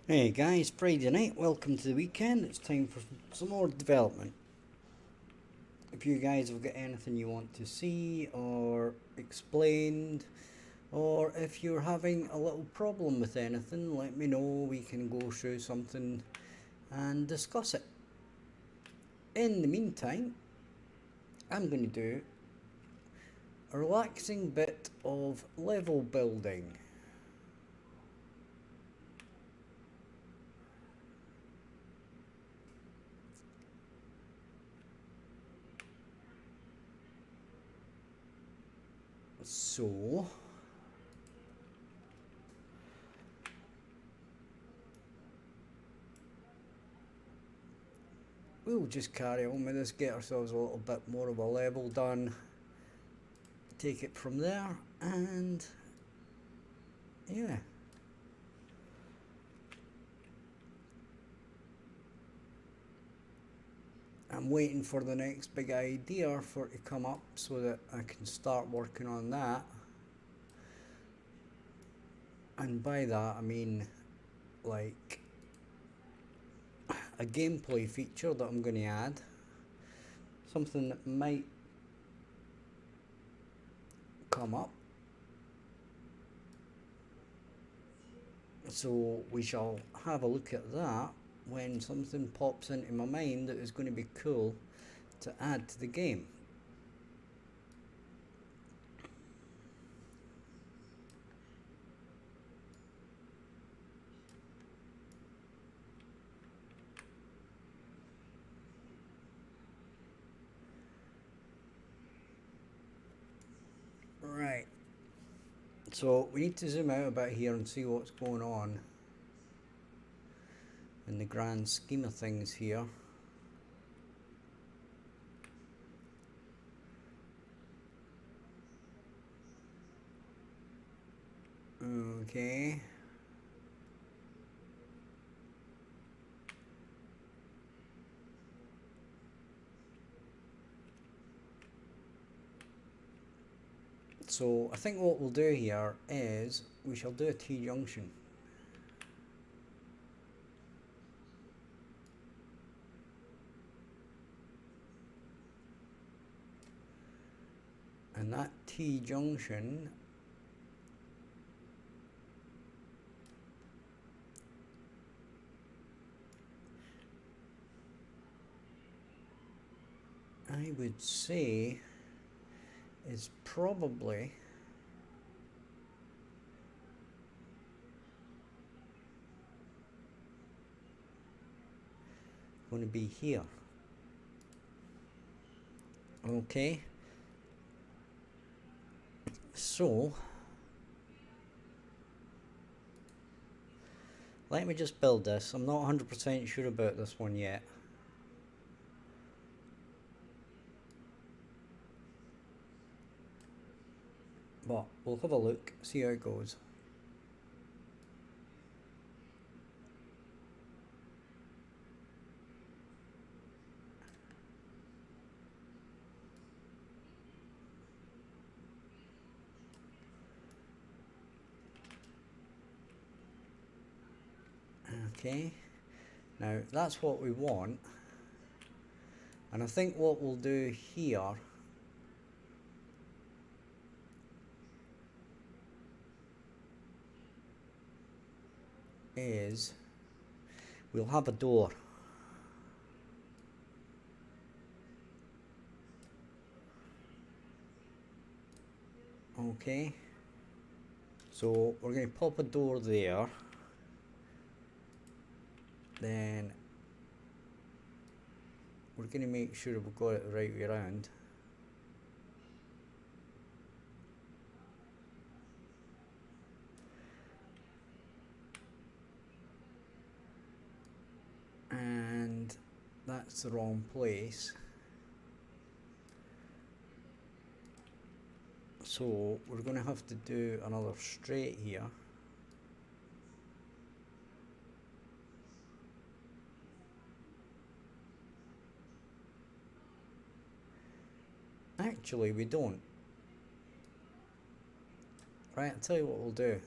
Hey guys, Friday night, welcome to the weekend. It's time for some more development. If you guys have got anything you want to see or explained, or if you're having a little problem with anything, let me know. We can go through something and discuss it. In the meantime, I'm going to do a relaxing bit of level building. So, we'll just carry on with this, get ourselves a little bit more of a level done, take it from there, and yeah. I'm waiting for the next big idea for it to come up so that I can start working on that. And by that I mean like a gameplay feature that I'm going to add. Something that might come up. So we shall have a look at that when something pops into my mind that is going to be cool to add to the game. Right, so we need to zoom out a bit here and see what's going on in the grand scheme of things here. Okay. So I think what we'll do here is we shall do a T-junction. And that T-junction I would say is probably going to be here. Okay, so let me just build this. I'm not 100% sure about this one yet. But we'll have a look, see how it goes. Okay, now that's what we want. And I think what we'll do here is we'll have a door. Okay, so we're going to pop a door there. Then we're going to make sure we've got it the right way around. And that's the wrong place. So we're going to have to do another straight here. Actually, we don't. Right, I'll tell you what we'll do.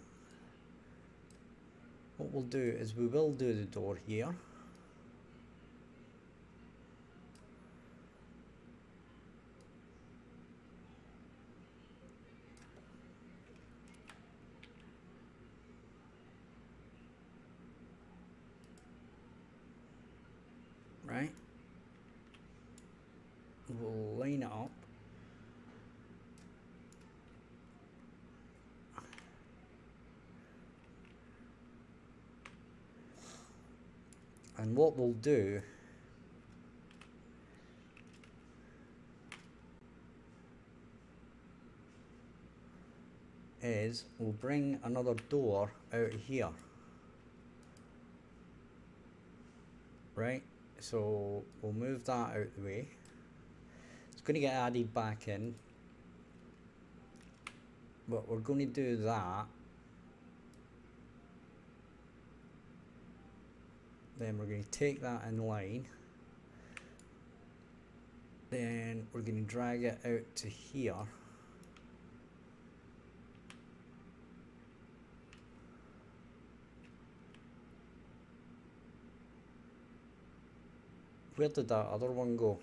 What what we'll do is we will do the door here. Right, we'll line it up. And what we'll do is we'll bring another door out here. Right, so we'll move that out the way. It's going to get added back in, but we're going to do that. Then we're going to take that in line. Then we're going to drag it out to here. Where did that other one go?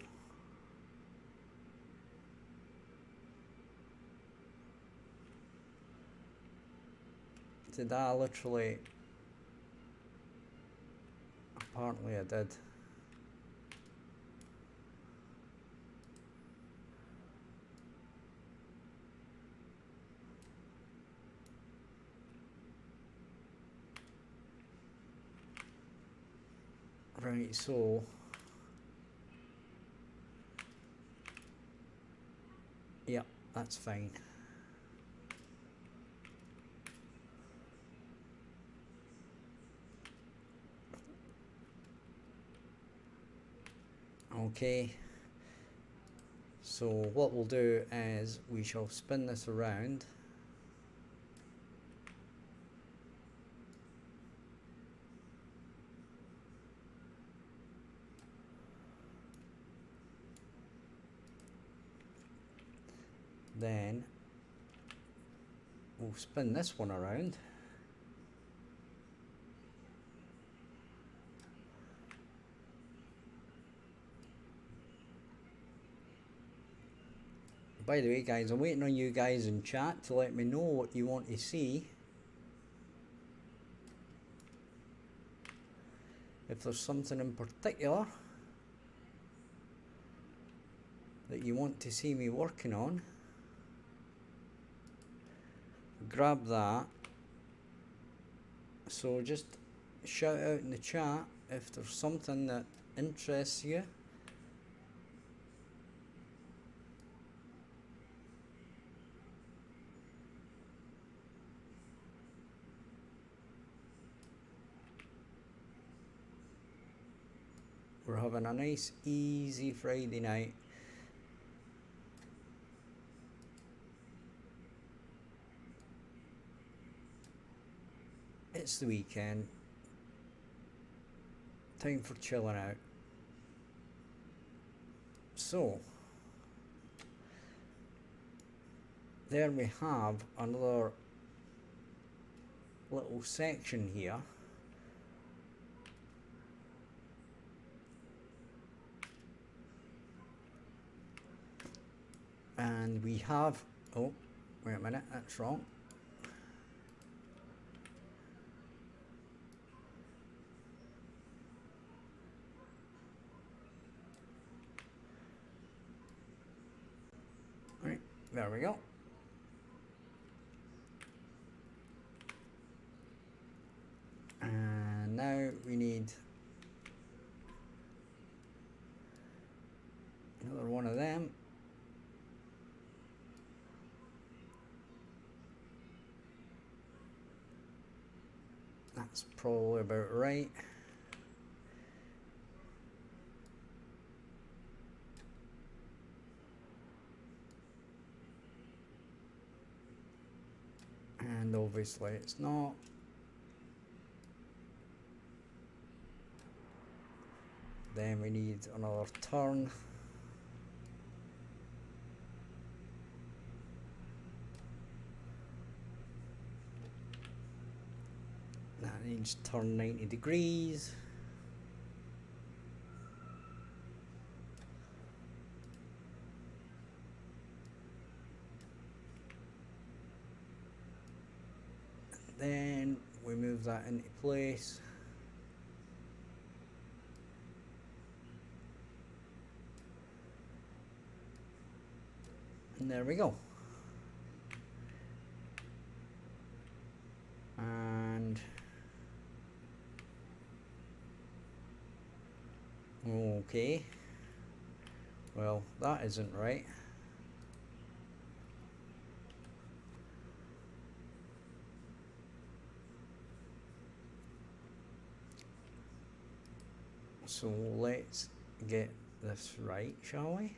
Did I literally... Apparently I did. Right, so... Yeah, that's fine. Okay, so what we'll do is we shall spin this around. Then we'll spin this one around. By the way, guys, I'm waiting on you guys in chat to let me know what you want to see. If there's something in particular that you want to see me working on, grab that. So just shout out in the chat if there's something that interests you. We're having a nice easy Friday night. It's the weekend. Time for chilling out. So, there we have another little section here. And we have, oh, wait a minute, that's wrong. Right, there we go. And now we need another one of them. That's probably about right. And obviously it's not. Then we need another turn. That needs just turn 90 degrees. Then we move that into place. And there we go. And okay, well, that isn't right. So let's get this right, shall we?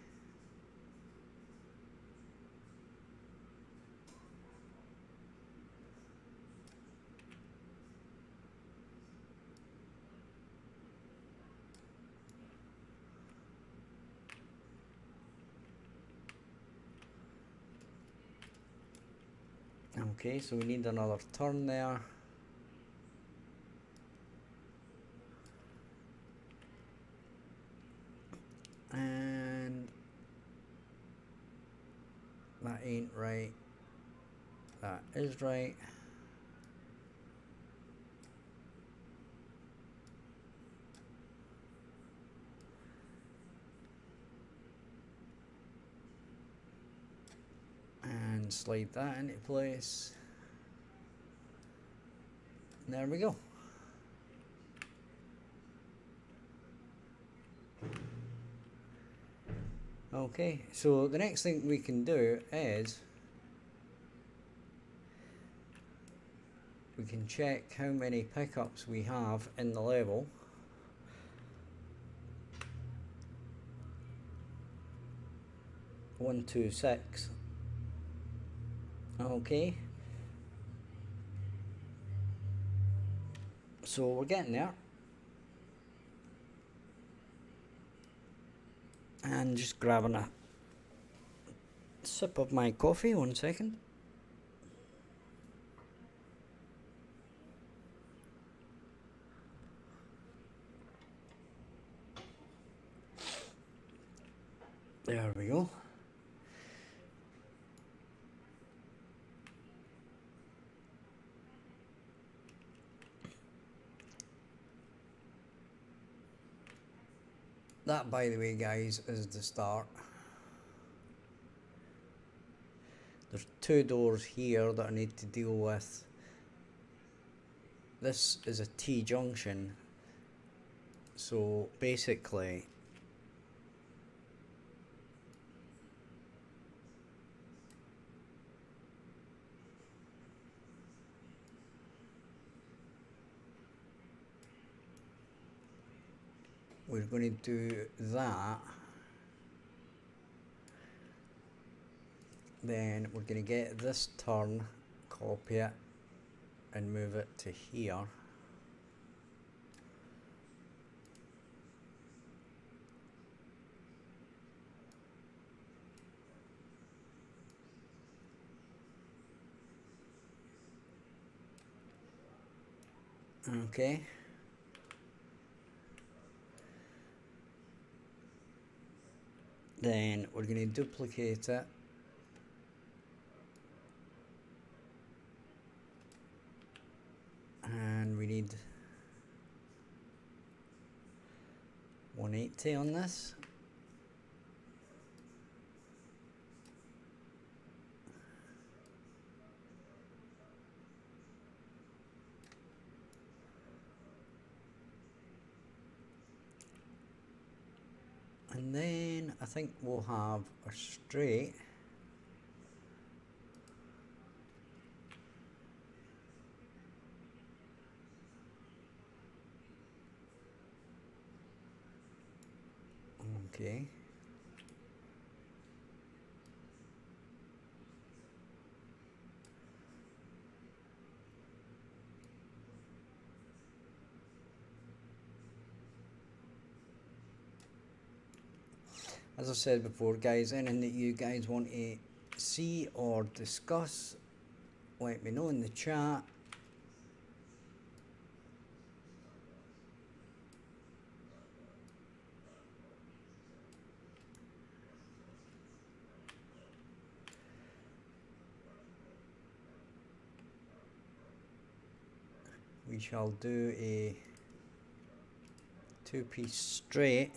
Okay, so we need another turn there. And that ain't right. That is right. And slide that into place. There we go. Okay, so the next thing we can do is we can check how many pickups we have in the level. One, two, six. Okay. So we're getting there. And just grabbing a sip of my coffee, 1 second. There we go. That, by the way, guys, is the start. There's two doors here that I need to deal with. This is a T-junction. So basically, we're going to do that. Then we're going to get this turn, copy it, and move it to here. Okay. Then we're going to duplicate it. And we need 180 on this. And then I think we'll have a straight. Okay. As I said before, guys, anything that you guys want to see or discuss, let me know in the chat. we shall do a two-piece straight.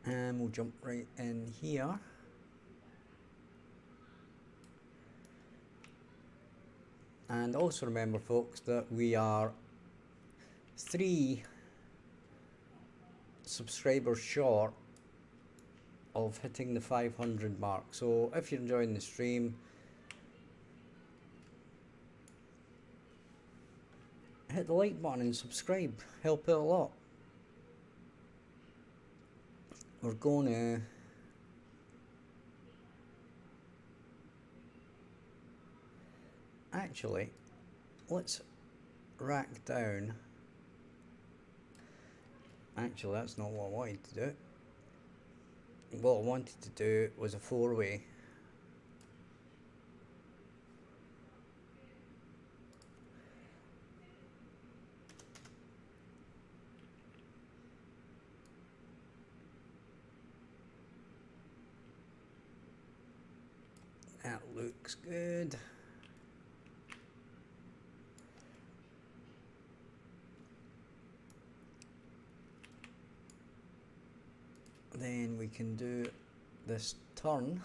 And we'll jump right in here. And also remember, folks, that we are 3 subscribers short of hitting the 500 mark. So if you're enjoying the stream, hit the like button and subscribe. Help out a lot. We're going to actually, let's rack down. Actually, that's not what I wanted to do. What I wanted to do was a 4-way. That looks good. Then we can do this turn.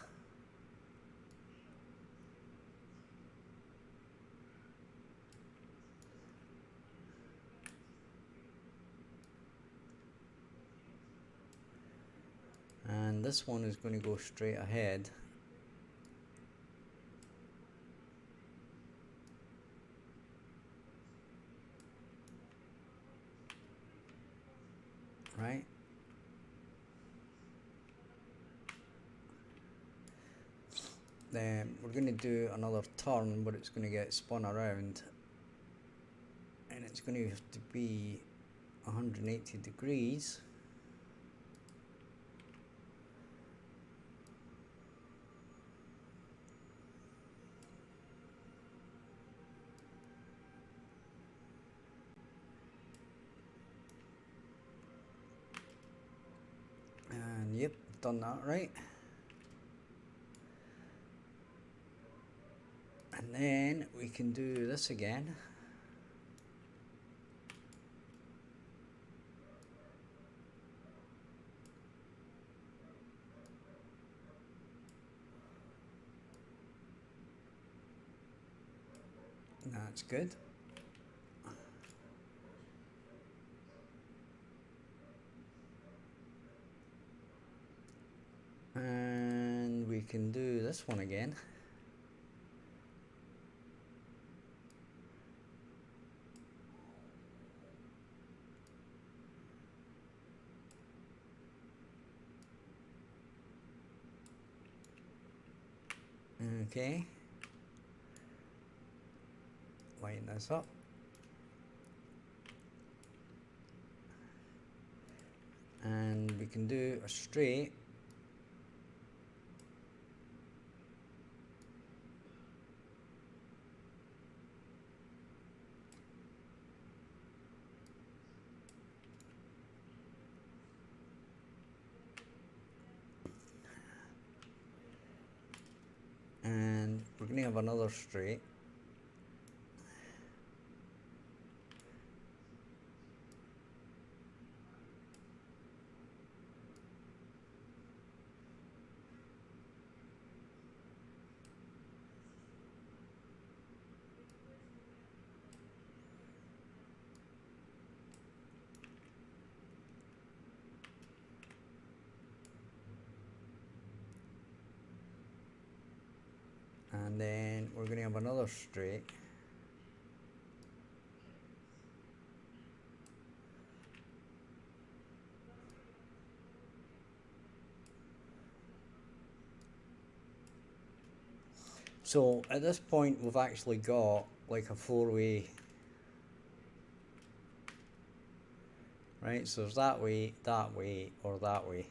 And this one is going to go straight ahead. Right? Then we're going to do another turn, but it's going to get spun around, and it's going to have to be 180 degrees. And yep, done that right. And then we can do this again. That's good. And we can do this one again. Okay. Line this up. And we can do a straight. And we're going to have another straight. And then we're going to have another straight. So at this point we've actually got like a 4-way, right? So there's that way, or that way.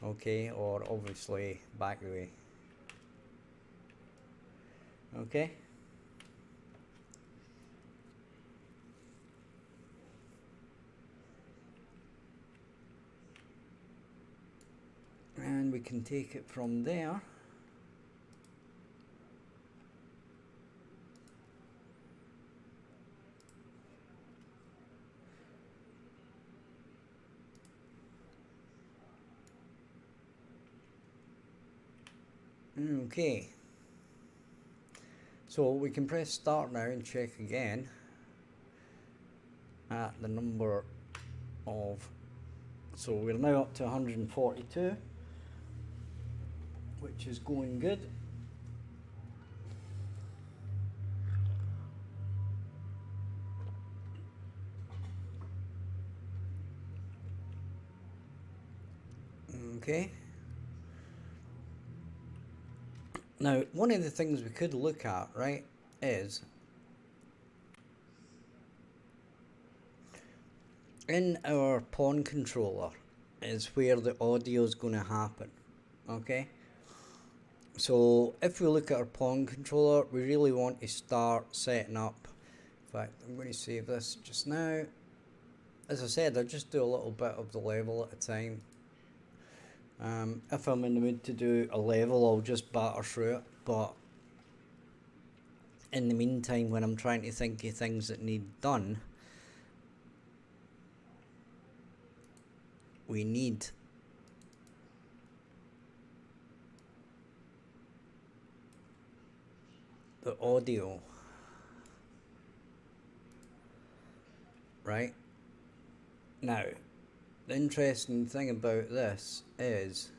okay, or obviously back the way. Okay. And we can take it from there. Okay. So we can press start now and check again at the number of, so we're now up to 142, which is going good. Okay. Now, one of the things we could look at, right, is in our pawn controller is where the audio is going to happen. Okay. So if we look at our pawn controller, we really want to start setting up. In fact, I'm going to save this just now. As I said, I'll just do a little bit of the level at a time. If I'm in the mood to do a level, I'll just batter through it. But in the meantime, when I'm trying to think of things that need done, we need the audio, right? Now, the interesting thing about this is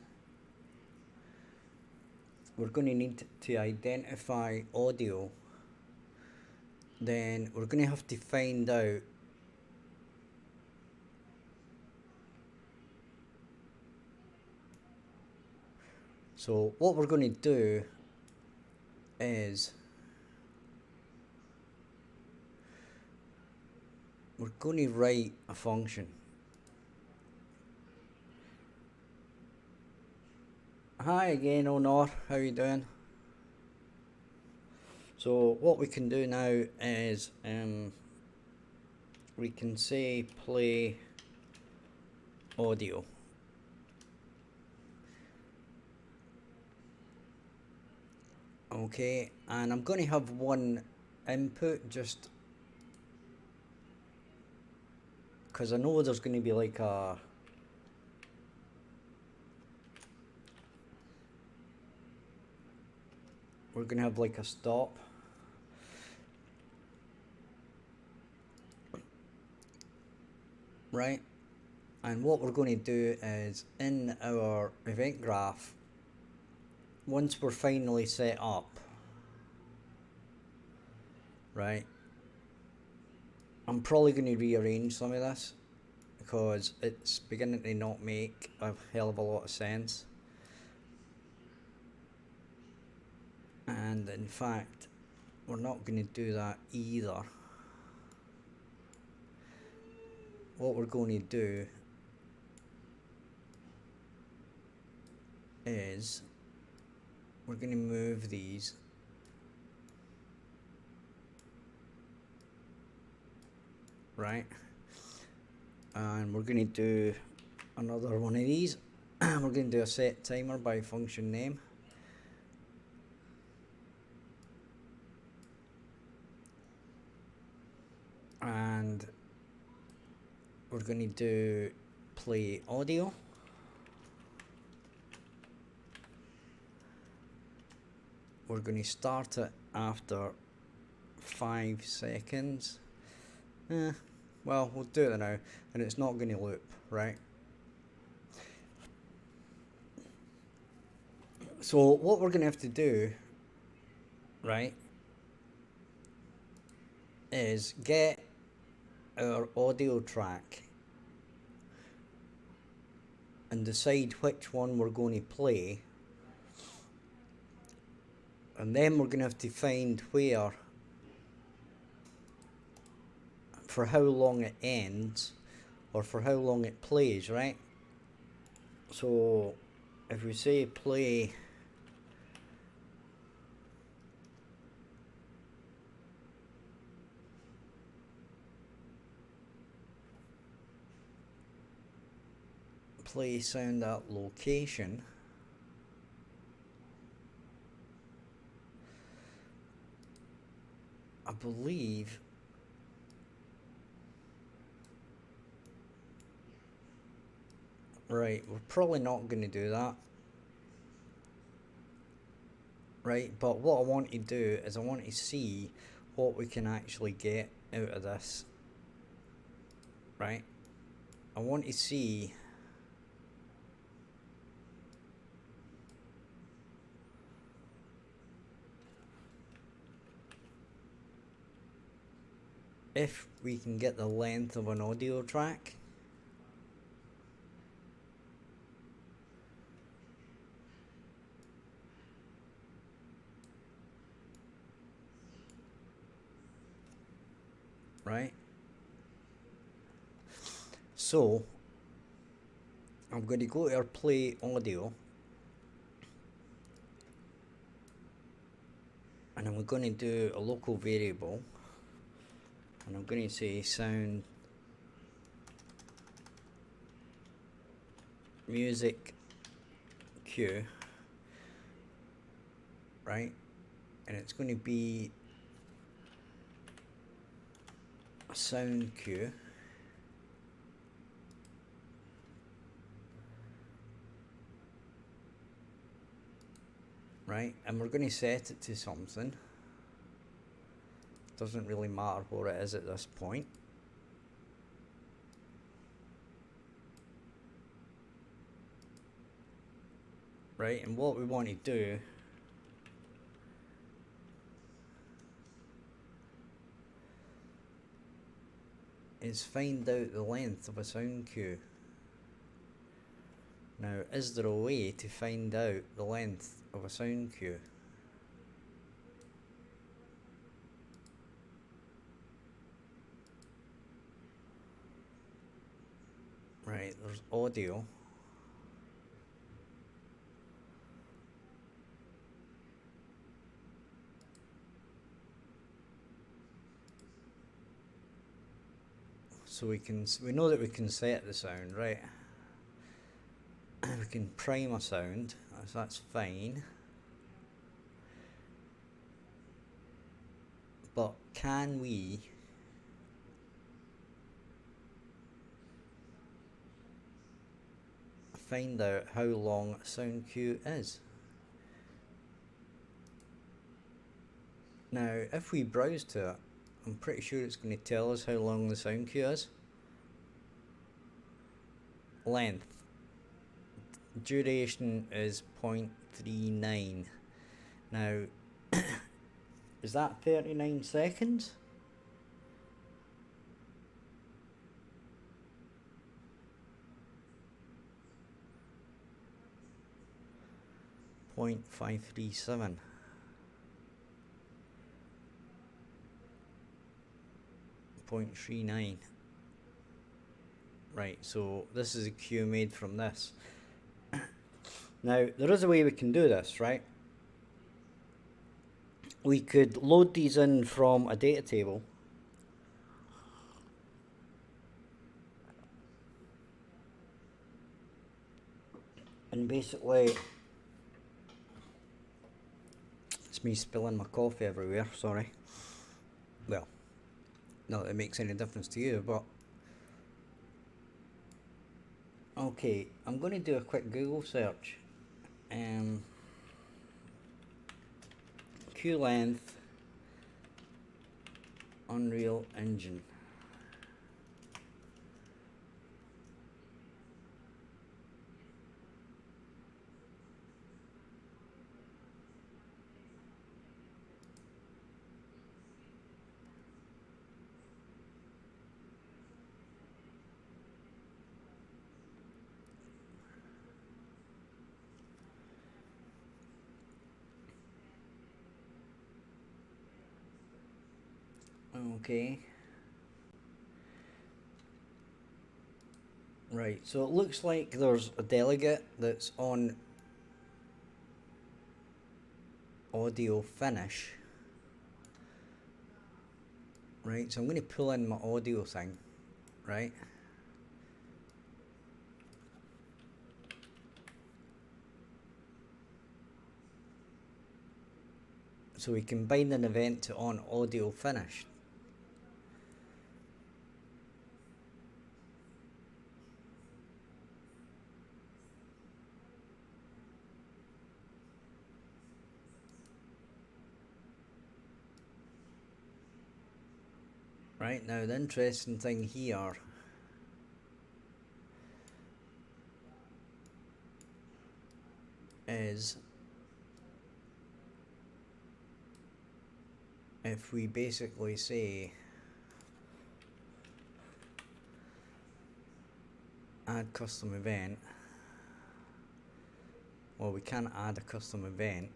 we're going to need to identify audio. Then we're going to have to find out so what we're going to do is we're going to write a function. Hi again, Honor, how you doing? So what we can do now is we can say play audio. Okay, and I'm going to have one input just because I know there's going to be like a we're going to have like a stop. Right? And what we're going to do is in our event graph, once we're finally set up, right, I'm probably going to rearrange some of this because it's beginning to not make a hell of a lot of sense. And in fact, we're not going to do that either. What we're going to do is we're going to move these right, and we're going to do another one of these. We're going to do a set timer by function name. And we're going to do play audio. We're going to start it after 5 seconds. Well, we'll do it now, and it's not going to loop, right? So what we're going to have to do, right, is get our audio track and decide which one we're going to play, and then we're going to have to find where, for how long it ends or for how long it plays, right? So if we say play sound at location, I believe right, we're probably not going to do that, right? But what I want to do is I want to see what we can actually get out of this, right? I want to see if we can get the length of an audio track. Right? So, I'm going to go to our play audio. And I'm going to do a local variable. And I'm going to say sound music cue, right? And it's going to be a sound cue, right? And we're going to set it to something. Doesn't really matter what it is at this point. Right, and what we want to do is find out the length of a sound cue. Now, is there a way to find out the length of a sound cue? Right, there's audio. So we know that we can set the sound, right? We can prime a sound, so that's fine. But can we find out how long a sound cue is? Now, if we browse to it, I'm pretty sure it's going to tell us how long the sound cue is. Length. Duration is 0.39. Now, is that 39 seconds? .537. .39. Right, so this is a cue made from this. Now, there is a way we can do this, right? We could load these in from a data table. And basically, it's me spilling my coffee everywhere, sorry. Well, not that it makes any difference to you, but okay, I'm going to do a quick Google search. Cue length, Unreal Engine. Okay. Right, so it looks like there's a delegate that's on audio finish. Right, so I'm going to pull in my audio thing, right? So we can bind an event to on audio finished. Right, now the interesting thing here is if we basically say add custom event, well, we can't add a custom event.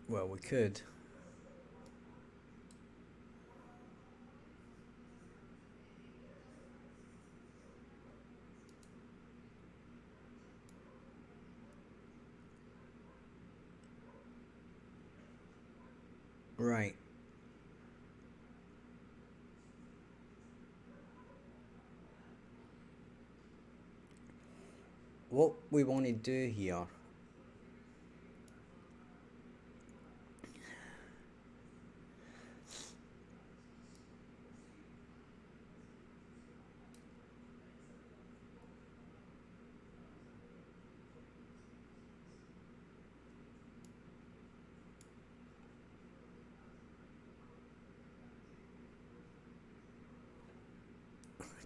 Well, we could. Right. What we want to do here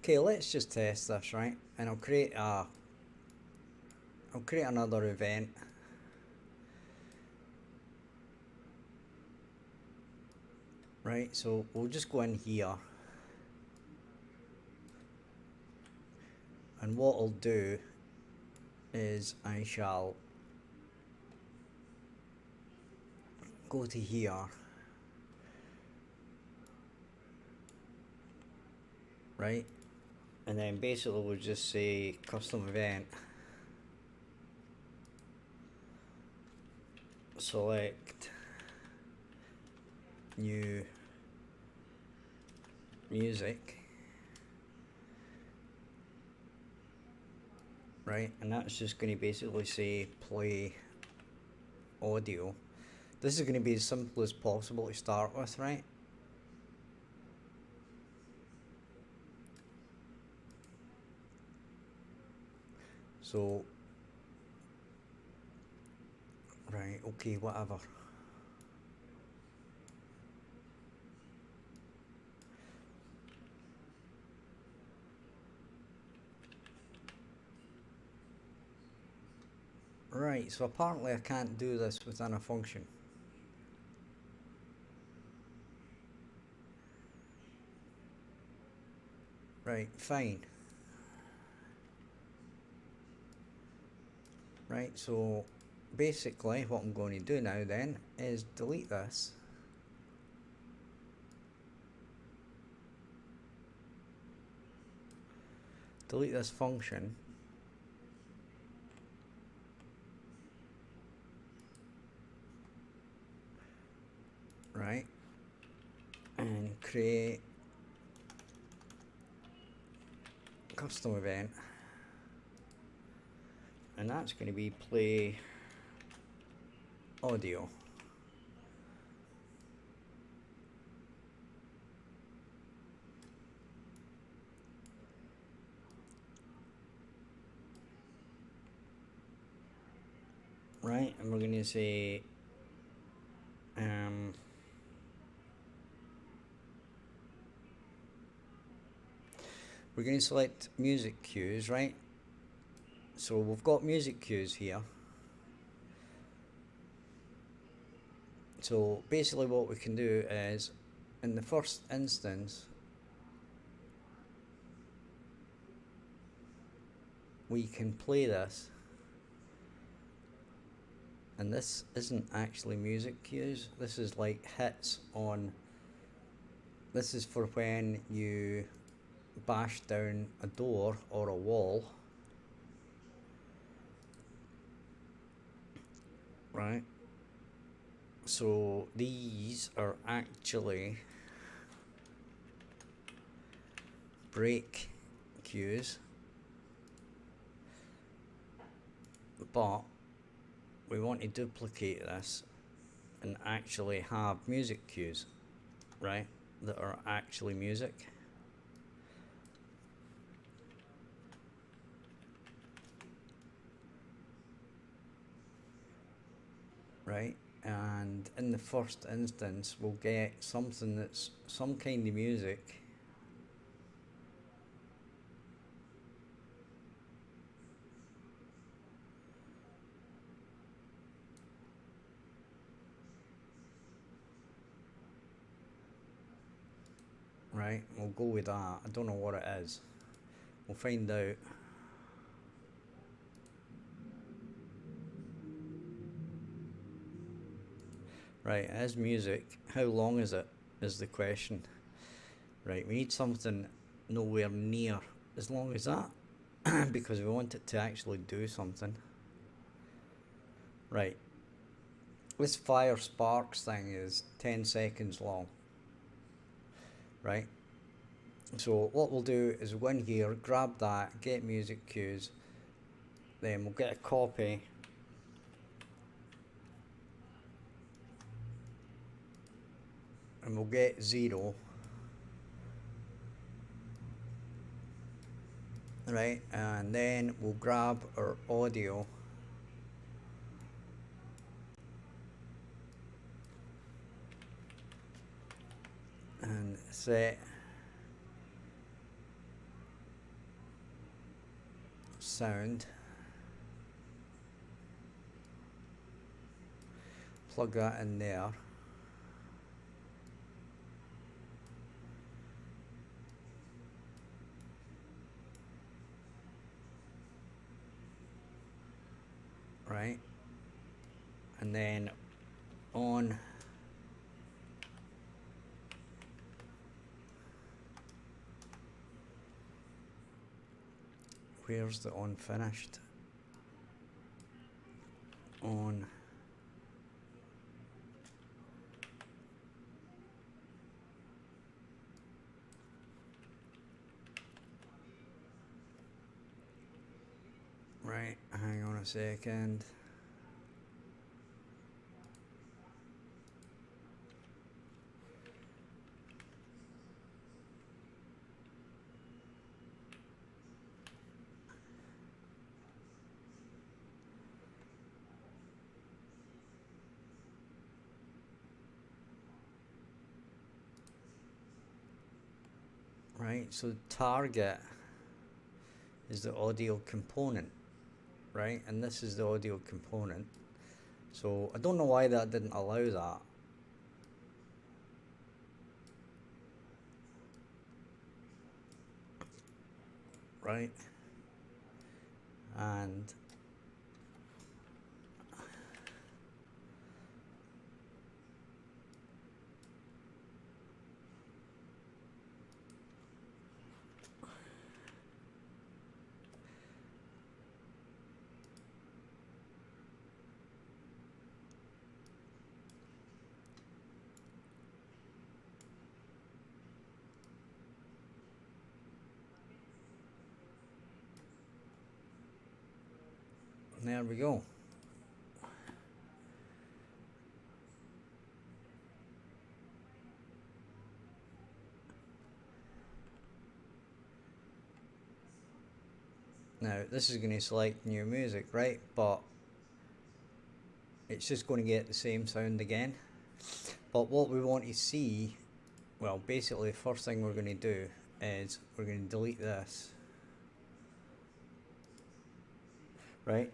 okay, let's just test this, right? And I'll create another event. Right, so we'll just go in here. And what I'll do is I shall go to here. Right? And then basically we'll just say custom event. Select new music. Right, and that's just going to basically say play audio. This is going to be as simple as possible to start with, right? So, right, okay, whatever. Right, so apparently I can't do this within a function. Right, fine. Right, so basically what I'm going to do now then is delete this. Delete this function. Right, and create custom event, and that's going to be play audio. Right, and we're going to say we're going to select music cues, right? So we've got music cues here. So basically what we can do is, in the first instance, we can play this. And this isn't actually music cues, this is like hits on, this is for when you bash down a door or a wall, right? So these are actually break cues, but we want to duplicate this and actually have music cues, right, that are actually music. Right, and in the first instance we'll get something that's some kind of music, right? We'll go with that. I don't know what it is. We'll find out. Right, it is music. How long is it? Is the question. Right, we need something nowhere near as long as that because we want it to actually do something. Right, this fire sparks thing is 10 seconds long. Right, so what we'll do is we'll go in here, grab that, get music cues, then we'll get a copy and we'll get 0, right, and then we'll grab our audio and set sound, plug that in there, right, and then on where's the on finished? On right, hang on a second. Right, so target is the audio component, right, and this is the audio component. So I don't know why that didn't allow that. Right, and there we go. Now this is going to select new music, right, but it's just going to get the same sound again. But what we want to see, well, basically the first thing we're going to do is we're going to delete this, right,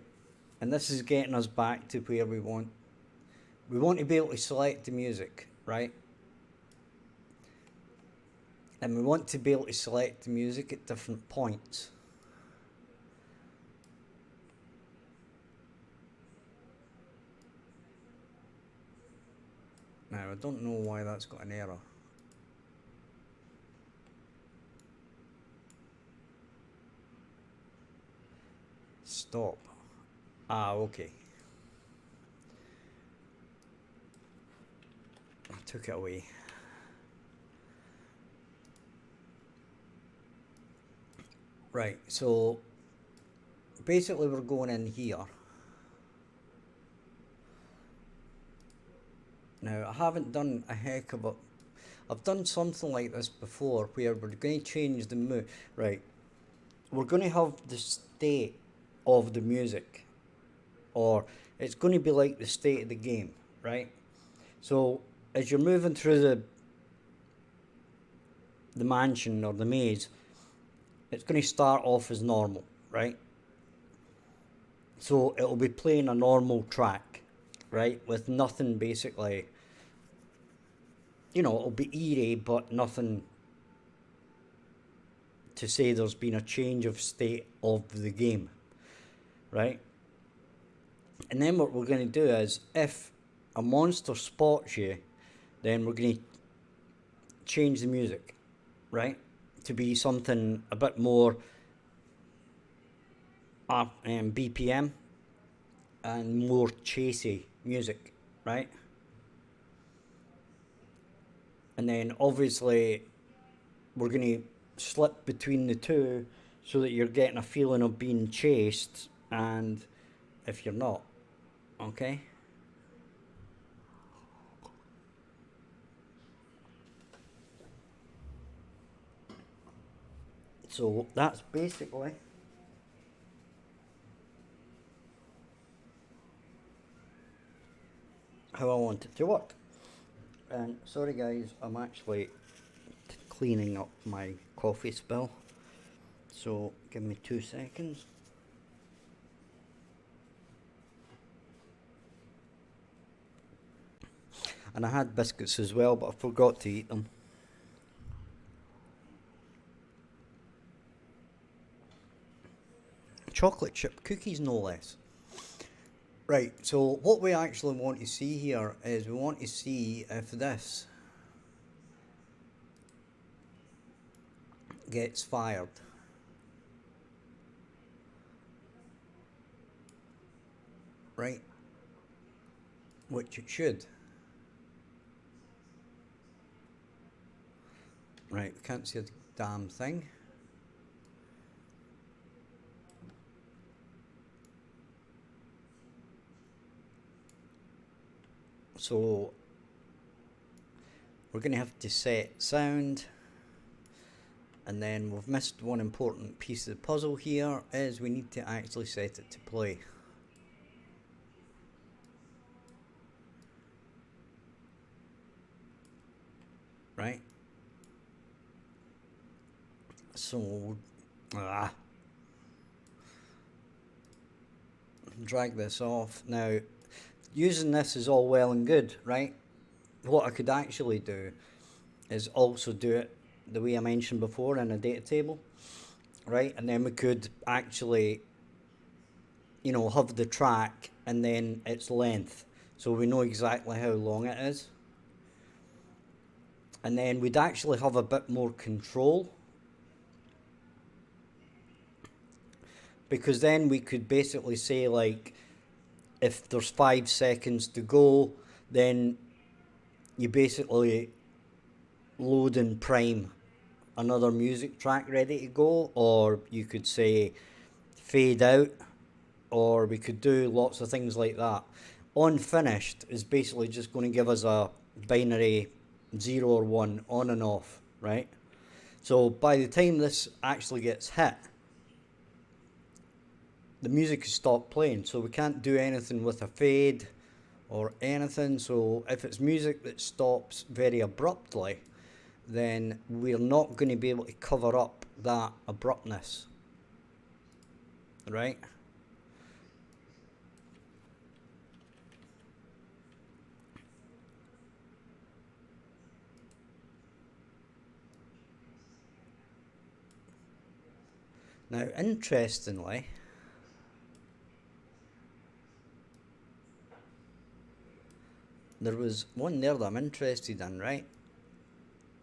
and this is getting us back to where we want to be able to select the music, right, and we want to be able to select the music at different points. Now I don't know why that's got an error. stop. Ah, okay. I took it away. Right, so basically we're going in here. Now, I haven't done a heck of a... I've done something like this before where we're going to change the mood. Right, we're going to have the state of the music, or it's going to be like the state of the game, right? So as you're moving through the mansion or the maze, it's going to start off as normal, right? So it'll be playing a normal track, right, with nothing basically, you know, it'll be eerie but nothing to say there's been a change of state of the game, right? And then what we're going to do is, if a monster spots you, then we're going to change the music, right, to be something a bit more BPM and more chasey music, right? And then obviously we're going to slip between the two so that you're getting a feeling of being chased, and if you're not, okay? So that's basically how I want it to work. And sorry guys, I'm actually cleaning up my coffee spill, so give me 2 seconds. And I had biscuits as well, but I forgot to eat them. Chocolate chip cookies, no less. Right, so what we actually want to see here is we want to see if this gets fired. Right, which it should. Right, we can't see a damn thing. So we're going to have to set sound, and then we've missed one important piece of the puzzle here, is we need to actually set it to play. Right, so drag this off. Now, using this is all well and good, right? What I could actually do is also do it the way I mentioned before in a data table, right? And then we could actually, you know, have the track and then its length, so we know exactly how long it is. And then we'd actually have a bit more control, because then we could basically say, like, if there's 5 seconds to go, then you basically load and prime another music track ready to go, or you could say fade out, or we could do lots of things like that. On finished is basically just going to give us a binary 0 or 1 on and off, right? So by the time this actually gets hit, the music has stopped playing, so we can't do anything with a fade or anything. So if it's music that stops very abruptly, then we're not going to be able to cover up that abruptness, right? Now, interestingly, there was one there that I'm interested in, right?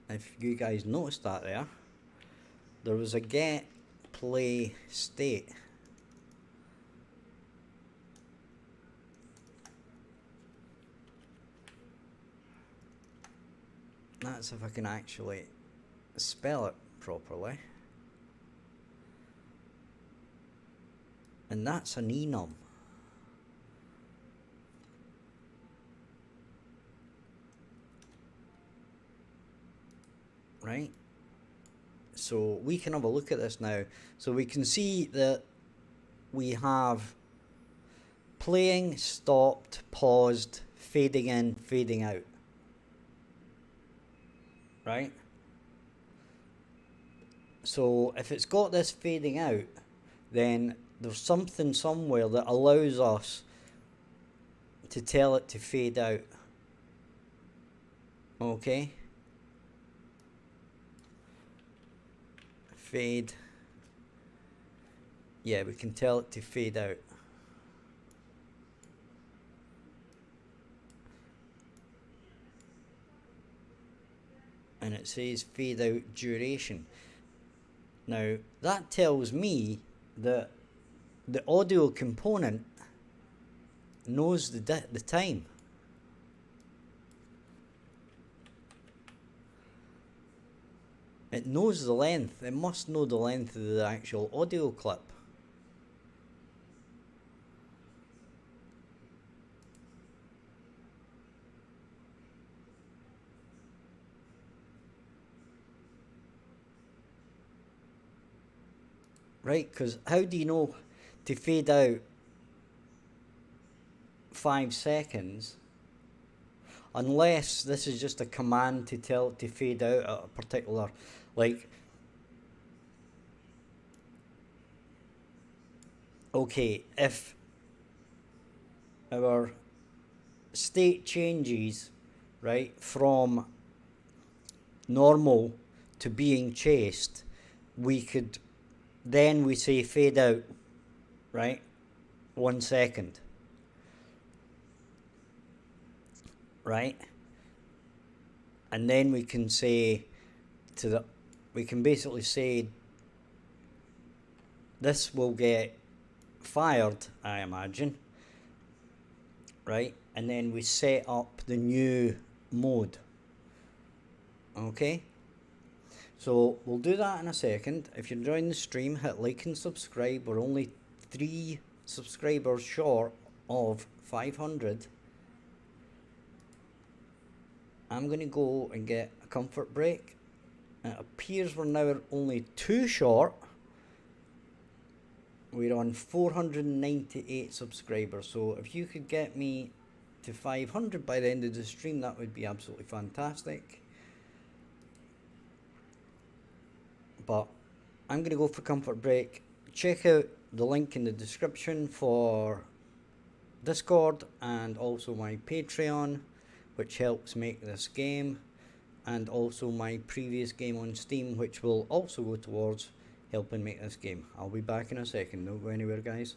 If you guys noticed that there was a get play state. That's if I can actually spell it properly. And that's an enum. Right? So we can have a look at this now. So we can see that we have playing, stopped, paused, fading in, fading out. Right? So if it's got this fading out, then there's something somewhere that allows us to tell it to fade out. Okay? Fade. Yeah, we can tell it to fade out. And it says fade out duration. Now that tells me that the audio component knows the time. It knows the length. It must know the length of the actual audio clip. Right, because how do you know to fade out 5 seconds unless this is just a command to tell it to fade out at a particular, like, okay, if our state changes, right, from normal to being chased, we could, then we say fade out, right, 1 second, right, and then we can say we can basically say this will get fired, I imagine, right, and then we set up the new mode. Okay, so we'll do that in a second. If you're enjoying the stream, hit like and subscribe. We're only 3 subscribers short of 500. I'm going to go and get a comfort break. It appears we're now only 2 short. We're on 498 subscribers, so if you could get me to 500 by the end of the stream, that would be absolutely fantastic. But I'm going to go for comfort break. Check out the link in the description for Discord and also my Patreon, which helps make this game, and also my previous game on Steam, which will also go towards helping make this game. I'll be back in a second. Don't go anywhere, guys.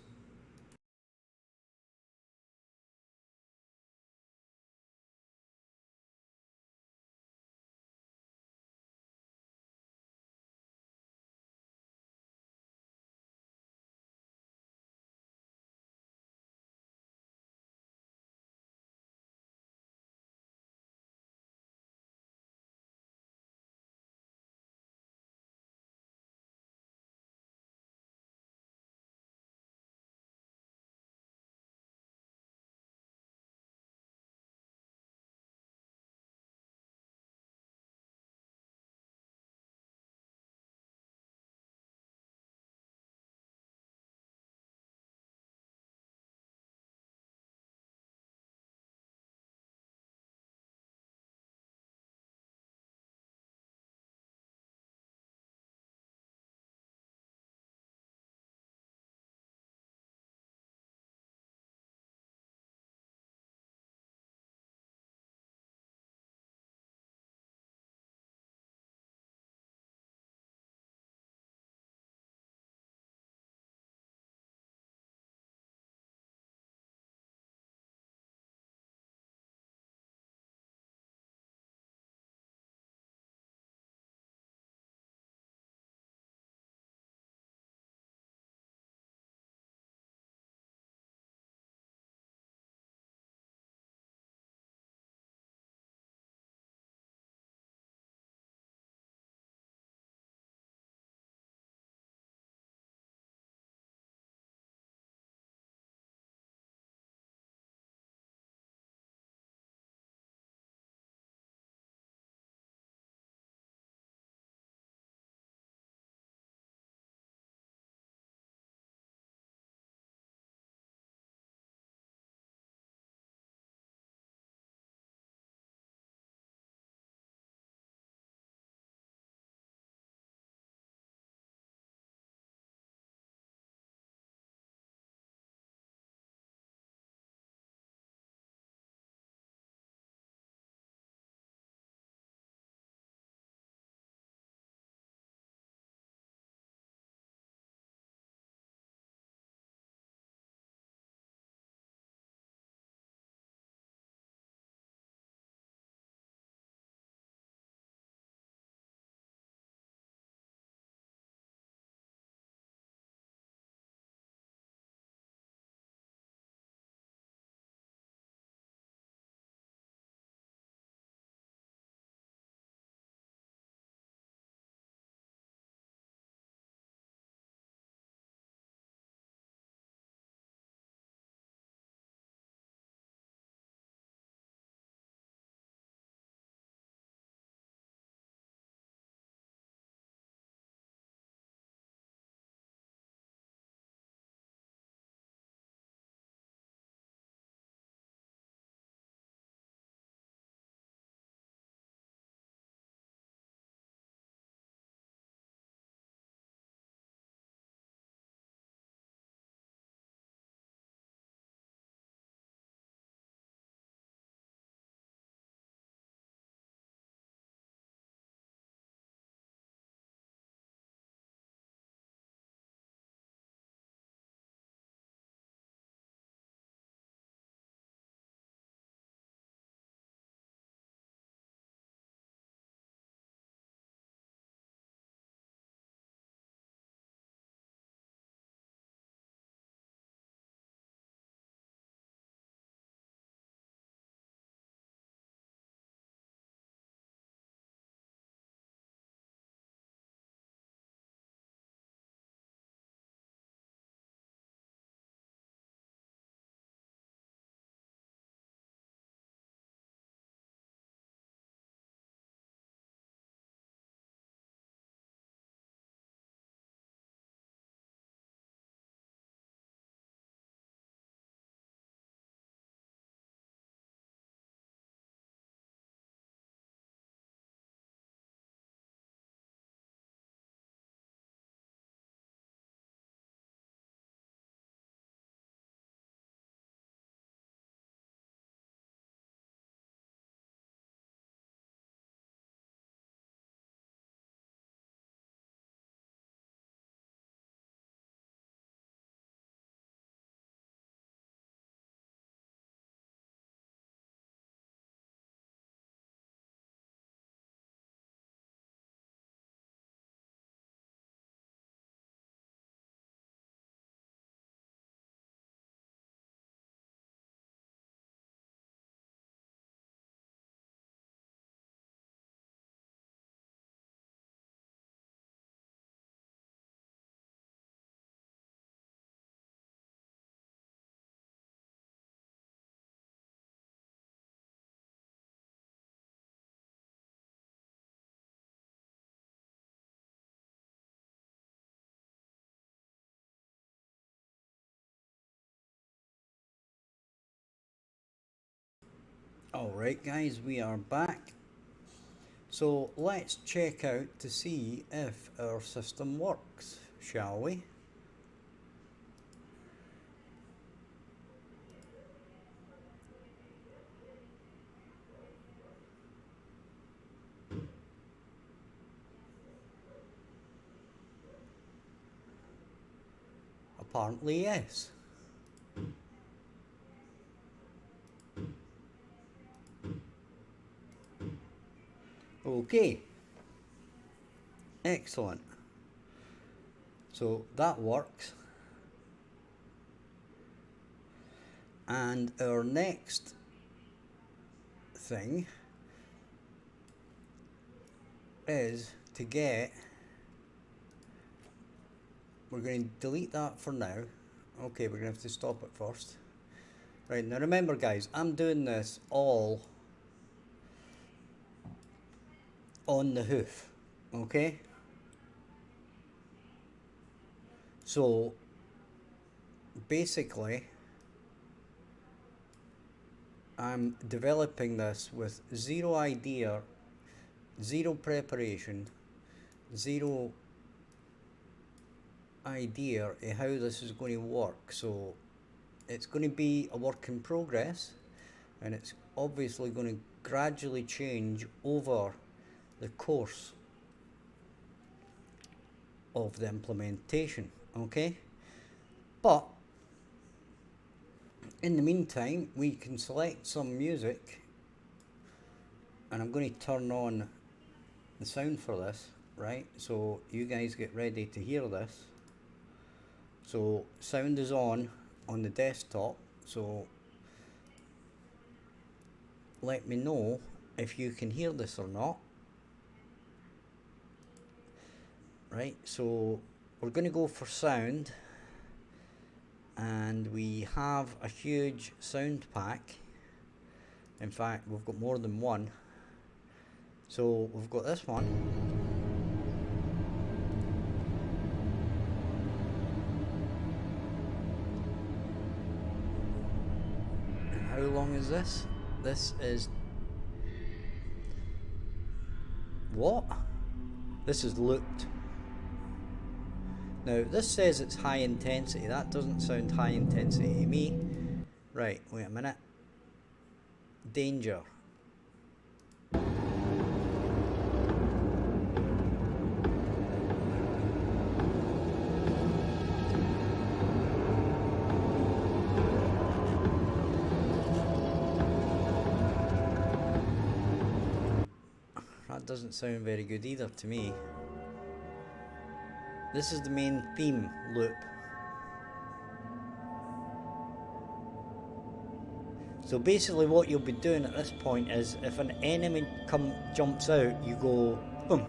Alright guys, we are back. So let's check out to see if our system works, shall we? Apparently yes. Okay. Excellent. So that works. And our next thing is to get, we're going to delete that for now. Okay, we're going to have to stop it first. Right, now remember guys, I'm doing this all on the hoof, okay? So basically I'm developing this with zero idea, zero preparation, zero idea of how this is going to work. So it's going to be a work in progress, and it's obviously going to gradually change over the course of the implementation, okay? But in the meantime, we can select some music, and I'm going to turn on the sound for this, right? So you guys get ready to hear this. So sound is on the desktop, so let me know if you can hear this or not. Right, so we're going to go for sound, and we have a huge sound pack. In fact, we've got more than one. So we've got this one. And how long is this? This is... What? This is looped. Now this says it's high intensity. That doesn't sound high intensity to me. Right, wait a minute. Danger. That doesn't sound very good either to me. This is the main theme loop. So basically what you'll be doing at this point is, if an enemy jumps out, you go boom.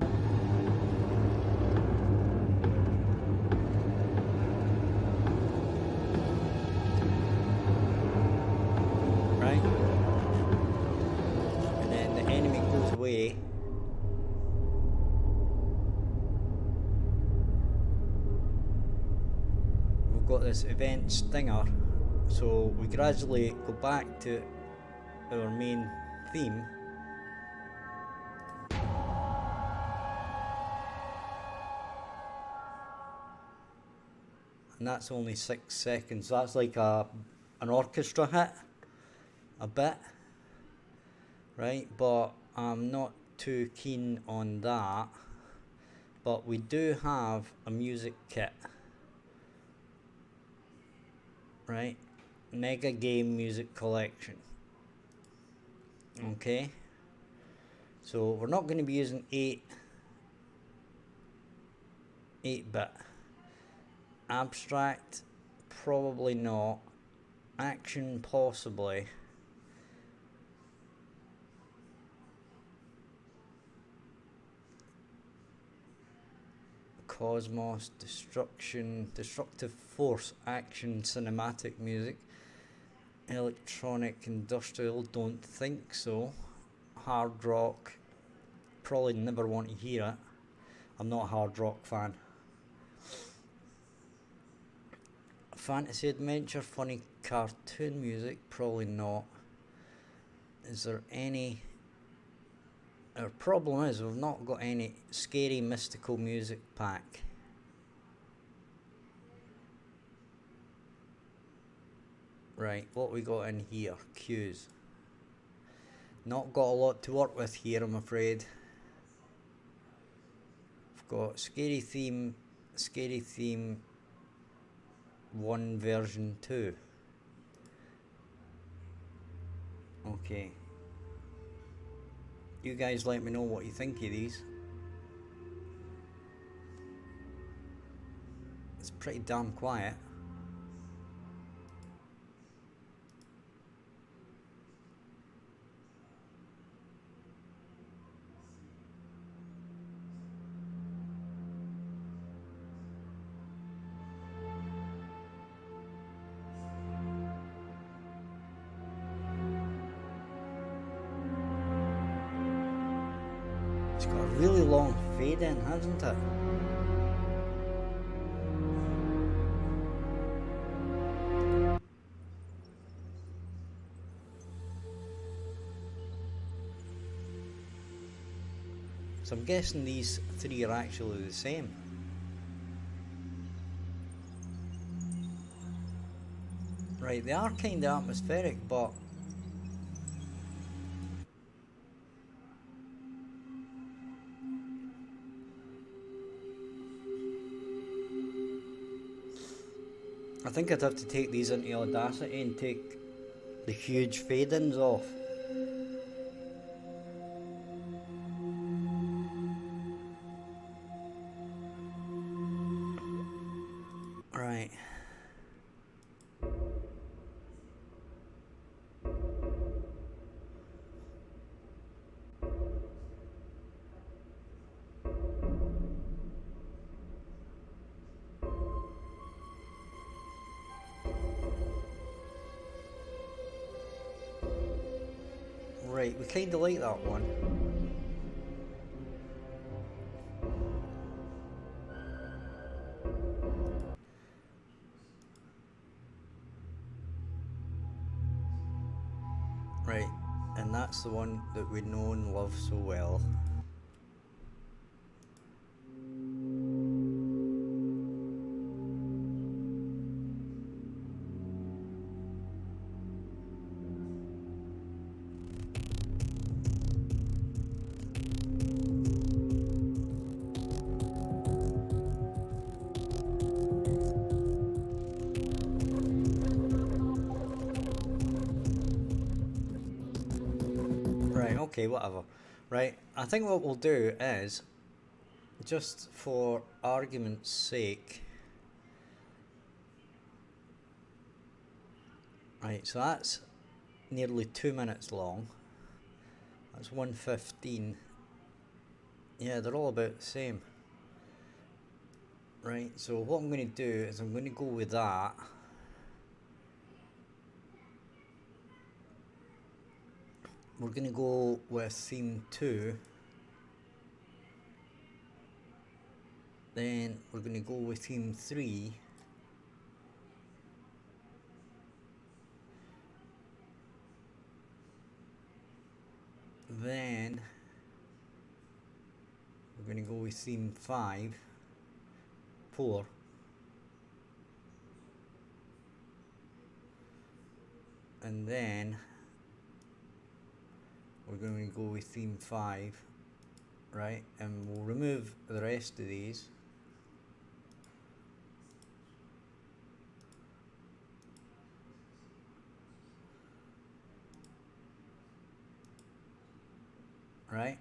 Right? And then the enemy goes away. Got this event stinger, so we gradually go back to our main theme. And that's only 6 seconds. That's like an orchestra hit, a bit, right? But I'm not too keen on that. But we do have a music kit. Right, Mega Game Music Collection. Okay, so we're not going to be using 8-bit. Abstract, probably not. Action, possibly. Cosmos, Destruction, Destructive Force, Action, Cinematic Music, Electronic, Industrial, don't think so. Hard Rock, probably never want to hear it. I'm not a hard rock fan. Fantasy Adventure, funny cartoon music, probably not. is there any... Our problem is we've not got any scary mystical music pack. Right, what we got in here? Cues. Not got a lot to work with here, I'm afraid. We've got Scary Theme 1 version 2. Okay. You guys let me know what you think of these. It's pretty damn quiet. It's got a really long fade in, hasn't it? So I'm guessing these three are actually the same. Right, they are kind of atmospheric, but I think I'd have to take these into Audacity and take the huge fade-ins off. Right. Right, we kind of like that one. Right, and that's the one that we know and love so well. Right, okay, whatever. Right, I think what we'll do is, just for argument's sake, right, so that's nearly 2 minutes long. That's 1:15. Yeah, they're all about the same. Right, so what I'm going to do is I'm going to go with that. We're going to go with theme 2. Then we're going to go with theme 3. Then we're going to go with theme 4. And then we're going to go with theme 5, right? And we'll remove the rest of these. Right?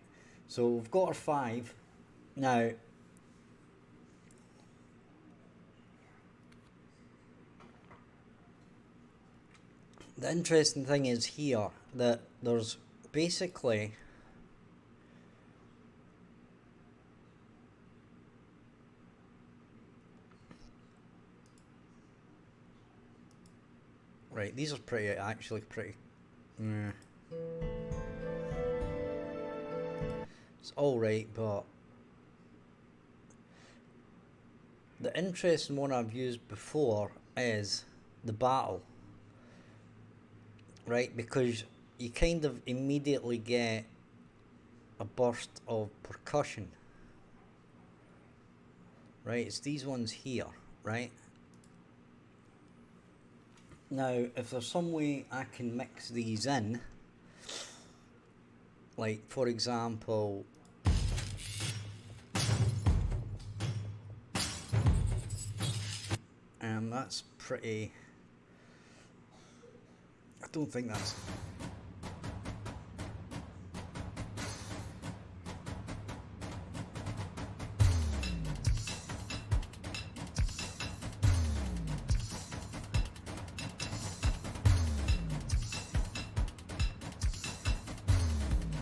So we've got our 5. Now, the interesting thing is here that there's basically right, these are actually pretty it's alright, but the interesting one I've used before is the battle, right? Because you kind of immediately get a burst of percussion. Right, it's these ones here, right? Now, if there's some way I can mix these in, like for example, that's pretty, I don't think that's,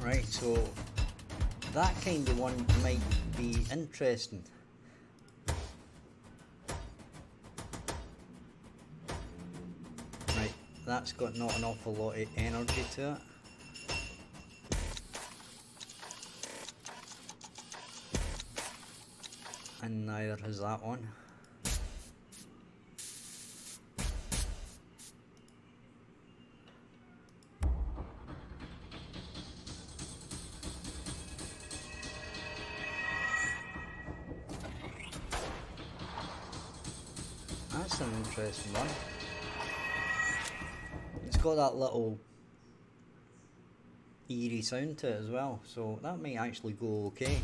right, so that kind of one might be interesting. Right, that's got not an awful lot of energy to it. And neither has that one. That's an interesting one. It's got that little eerie sound to it as well, so that might actually go okay.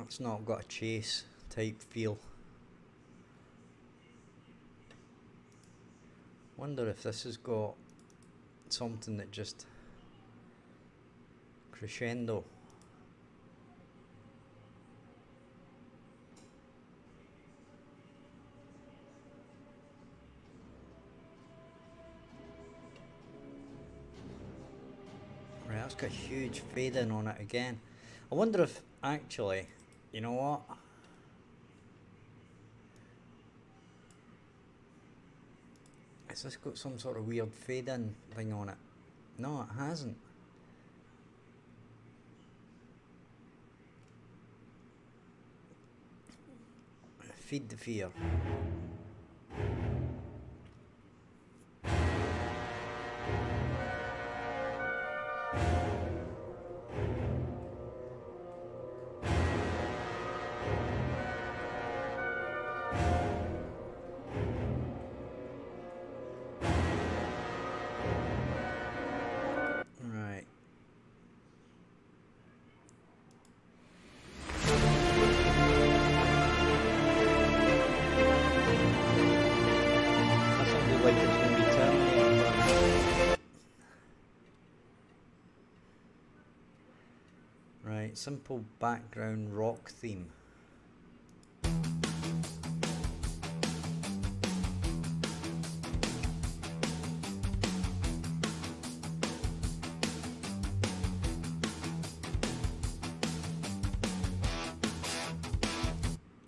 It's not got a chase type feel. Wonder if this has got something that just crescendo. Right, that's got a huge fade in on it again. I wonder if actually, you know what? Has this got some sort of weird fade in thing on it? No, it hasn't. Feed the fear. Right, simple background rock theme.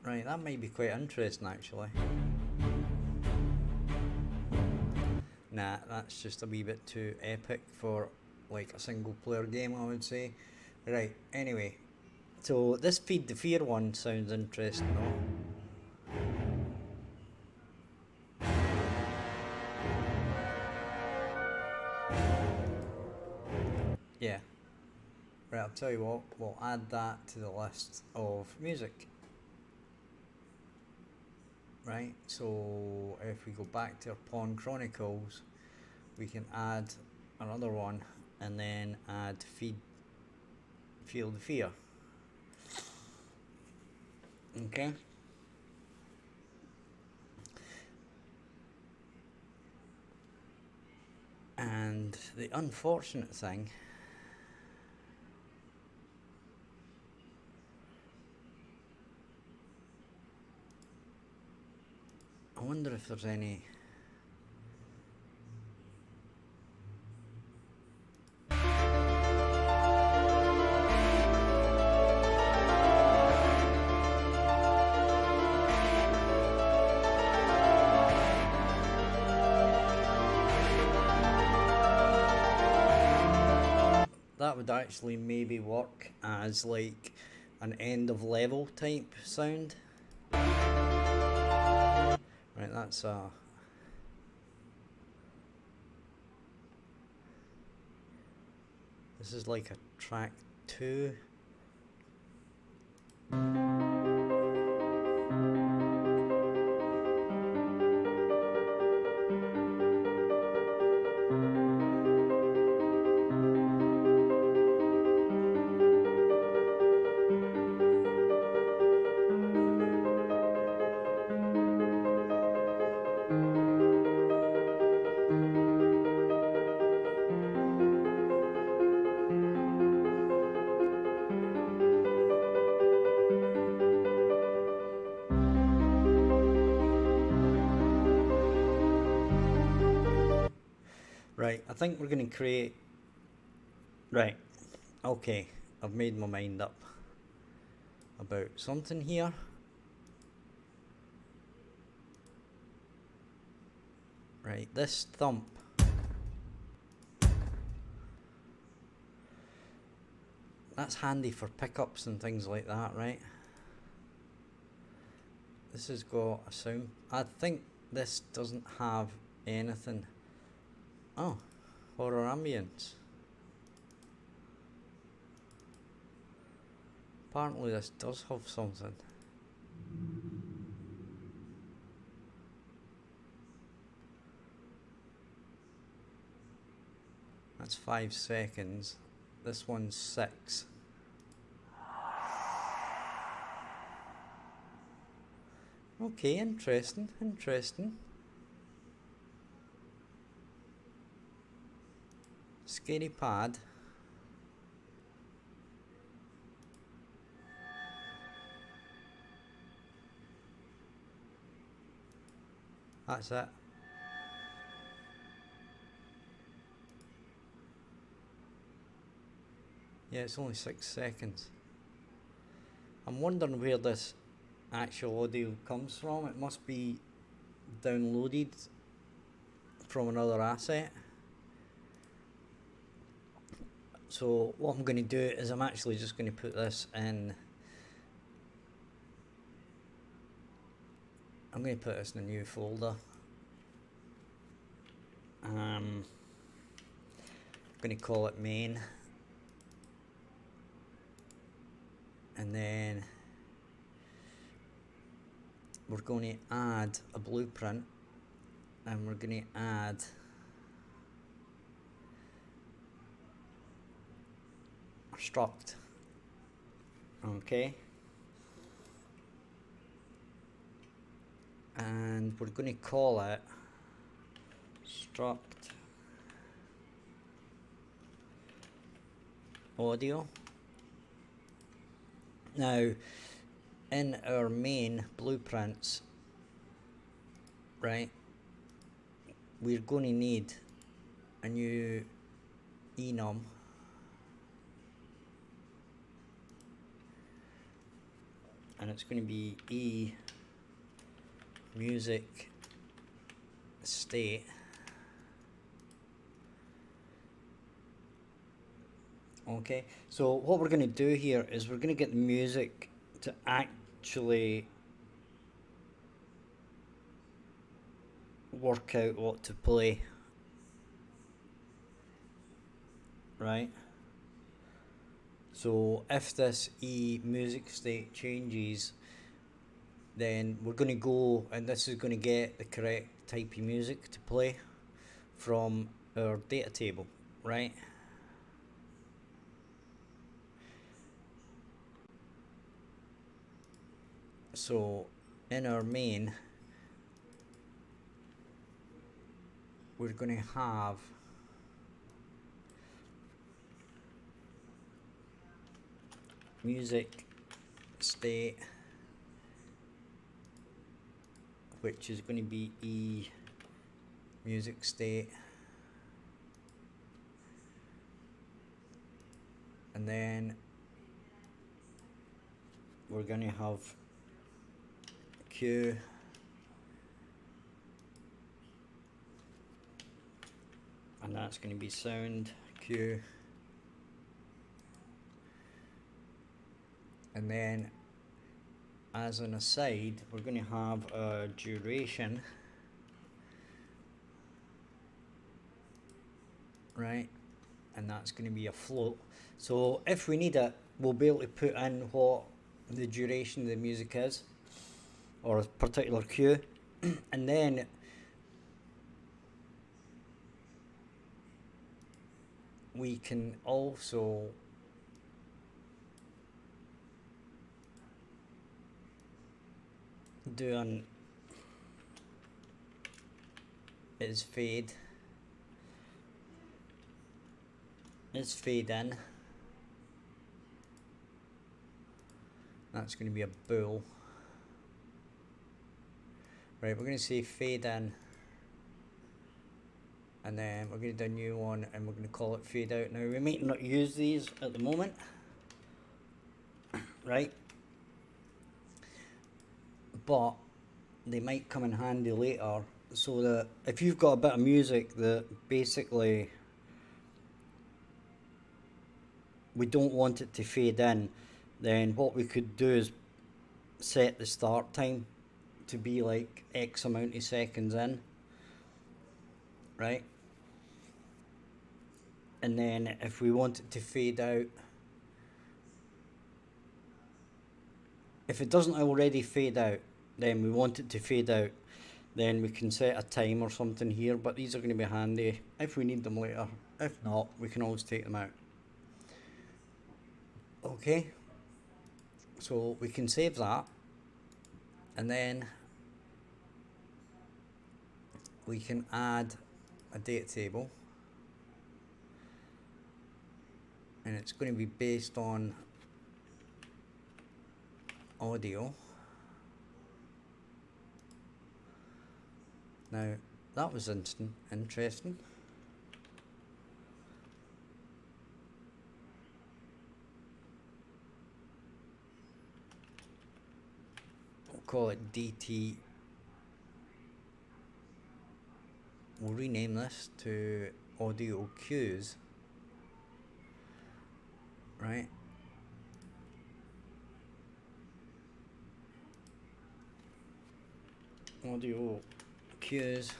Right, that might be quite interesting actually. Nah, that's just a wee bit too epic for like a single player game, I would say. Right, anyway, so this Feed the Fear one sounds interesting though. Yeah. Right, I'll tell you what, we'll add that to the list of music. Right, so if we go back to our Pawn Chronicles, we can add another one and then add Feel the Fear. Okay. And the unfortunate thing I wonder if there's any would actually maybe work as like an end of level type sound. Right, that's this is like a track 2. Right, I think we're going to create... Right, okay, I've made my mind up about something here. Right, this thump. That's handy for pickups and things like that, right? This has got a sound... I think this doesn't have anything. Oh, horror ambience. Apparently this does have something. That's 5 seconds. This one's 6. Okay, interesting, interesting. Scary pad. That's it. Yeah, it's only 6 seconds. I'm wondering where this actual audio comes from. It must be downloaded from another asset. So what I'm going to do is I'm actually just going to put this in... I'm going to put this in a new folder. I'm going to call it main. And then we're going to add a blueprint, and we're going to add a struct. Okay. And we're going to call it struct audio. Now, in our main blueprints, right, we're going to need a new enum, and it's going to be e music state. Okay, so what we're going to do here is we're going to get the music to actually work out what to play, right? So if this E music state changes, then we're going to go, and this is going to get the correct type of music to play from our data table, right? So in our main, we're going to have music state, which is going to be E music state, and then we're going to have Q, and that's going to be sound Q, and then as an aside, we're going to have a duration, right, and that's going to be a float. So if we need it, we'll be able to put in what the duration of the music is, or a particular cue, and then we can also do an is fade in. That's going to be a bool. Right, we're going to say fade in, and then we're going to do a new one, and we're going to call it fade out. Now we might not use these at the moment, right, but they might come in handy later. So that if you've got a bit of music that basically we don't want it to fade in, then what we could do is set the start time to be like X amount of seconds in, right? And then if we want it to fade out, if it doesn't already fade out, then we want it to fade out, then we can set a time or something here, but these are going to be handy if we need them later. If not, we can always take them out. Okay, so we can save that, and then we can add a data table, and it's going to be based on audio. Now that was interesting. We'll call it DT. We'll rename this to audio cues, right? Audio cues,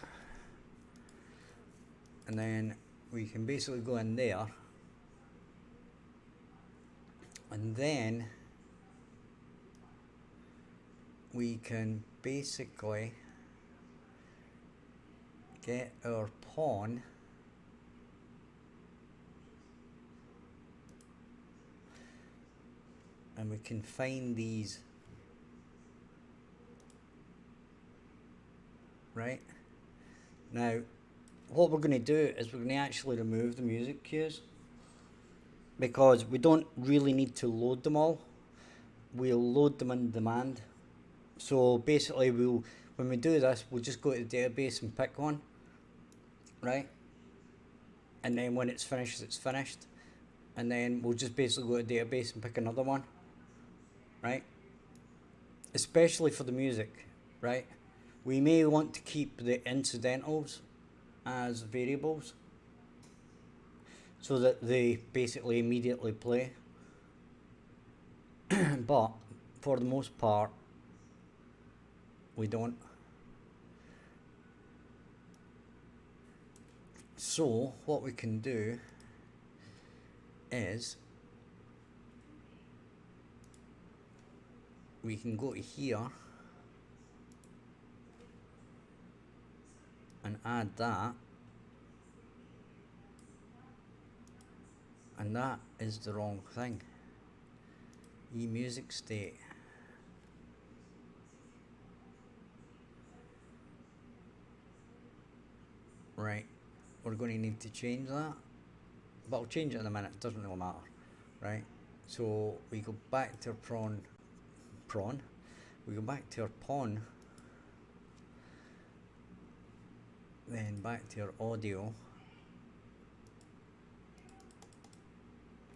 and then we can basically go in there, and then we can basically get our pawn and we can find these, right? Now what we're going to do is we're going to actually remove the music cues, because we don't really need to load them all. We'll load them in demand. So basically when we do this, we'll just go to the database and pick one, right? And then when it's finished, it's finished. And then we'll just basically go to the database and pick another one, right? Especially for the music, right? We may want to keep the incidentals as variables so that they basically immediately play. But for the most part, we don't. So what we can do is we can go to here and add that, and that is the wrong thing. eMusic state. Right, we're going to need to change that, but I'll change it in a minute, it doesn't really matter, right? So we go back to our we go back to our pawn, then back to our audio,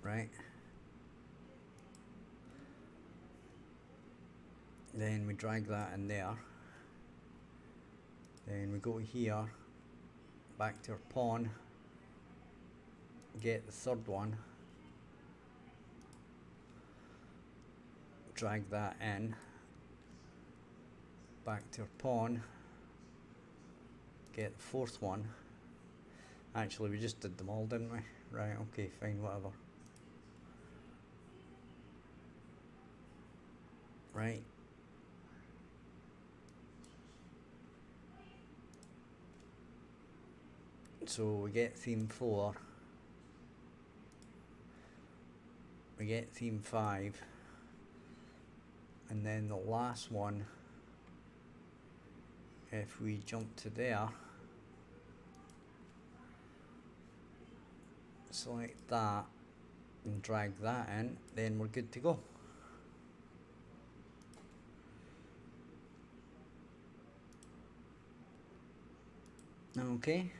right? Then we drag that in there, then we go here, back to our pawn, get the third one, drag that in, back to our pawn, get the fourth one. Actually, we just did them all, didn't we? Right, okay, fine, whatever. Right. So we get theme 4, we get theme 5, and then the last one, if we jump to there, select that and drag that in, then we're good to go. Okay.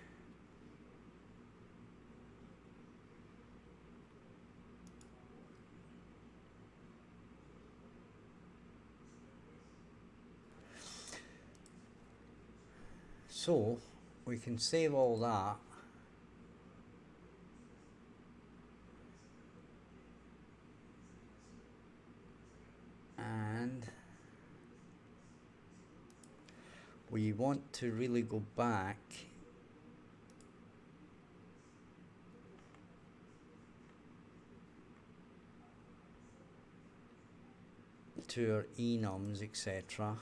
So we can save all that. And we want to really go back to our enums, etc.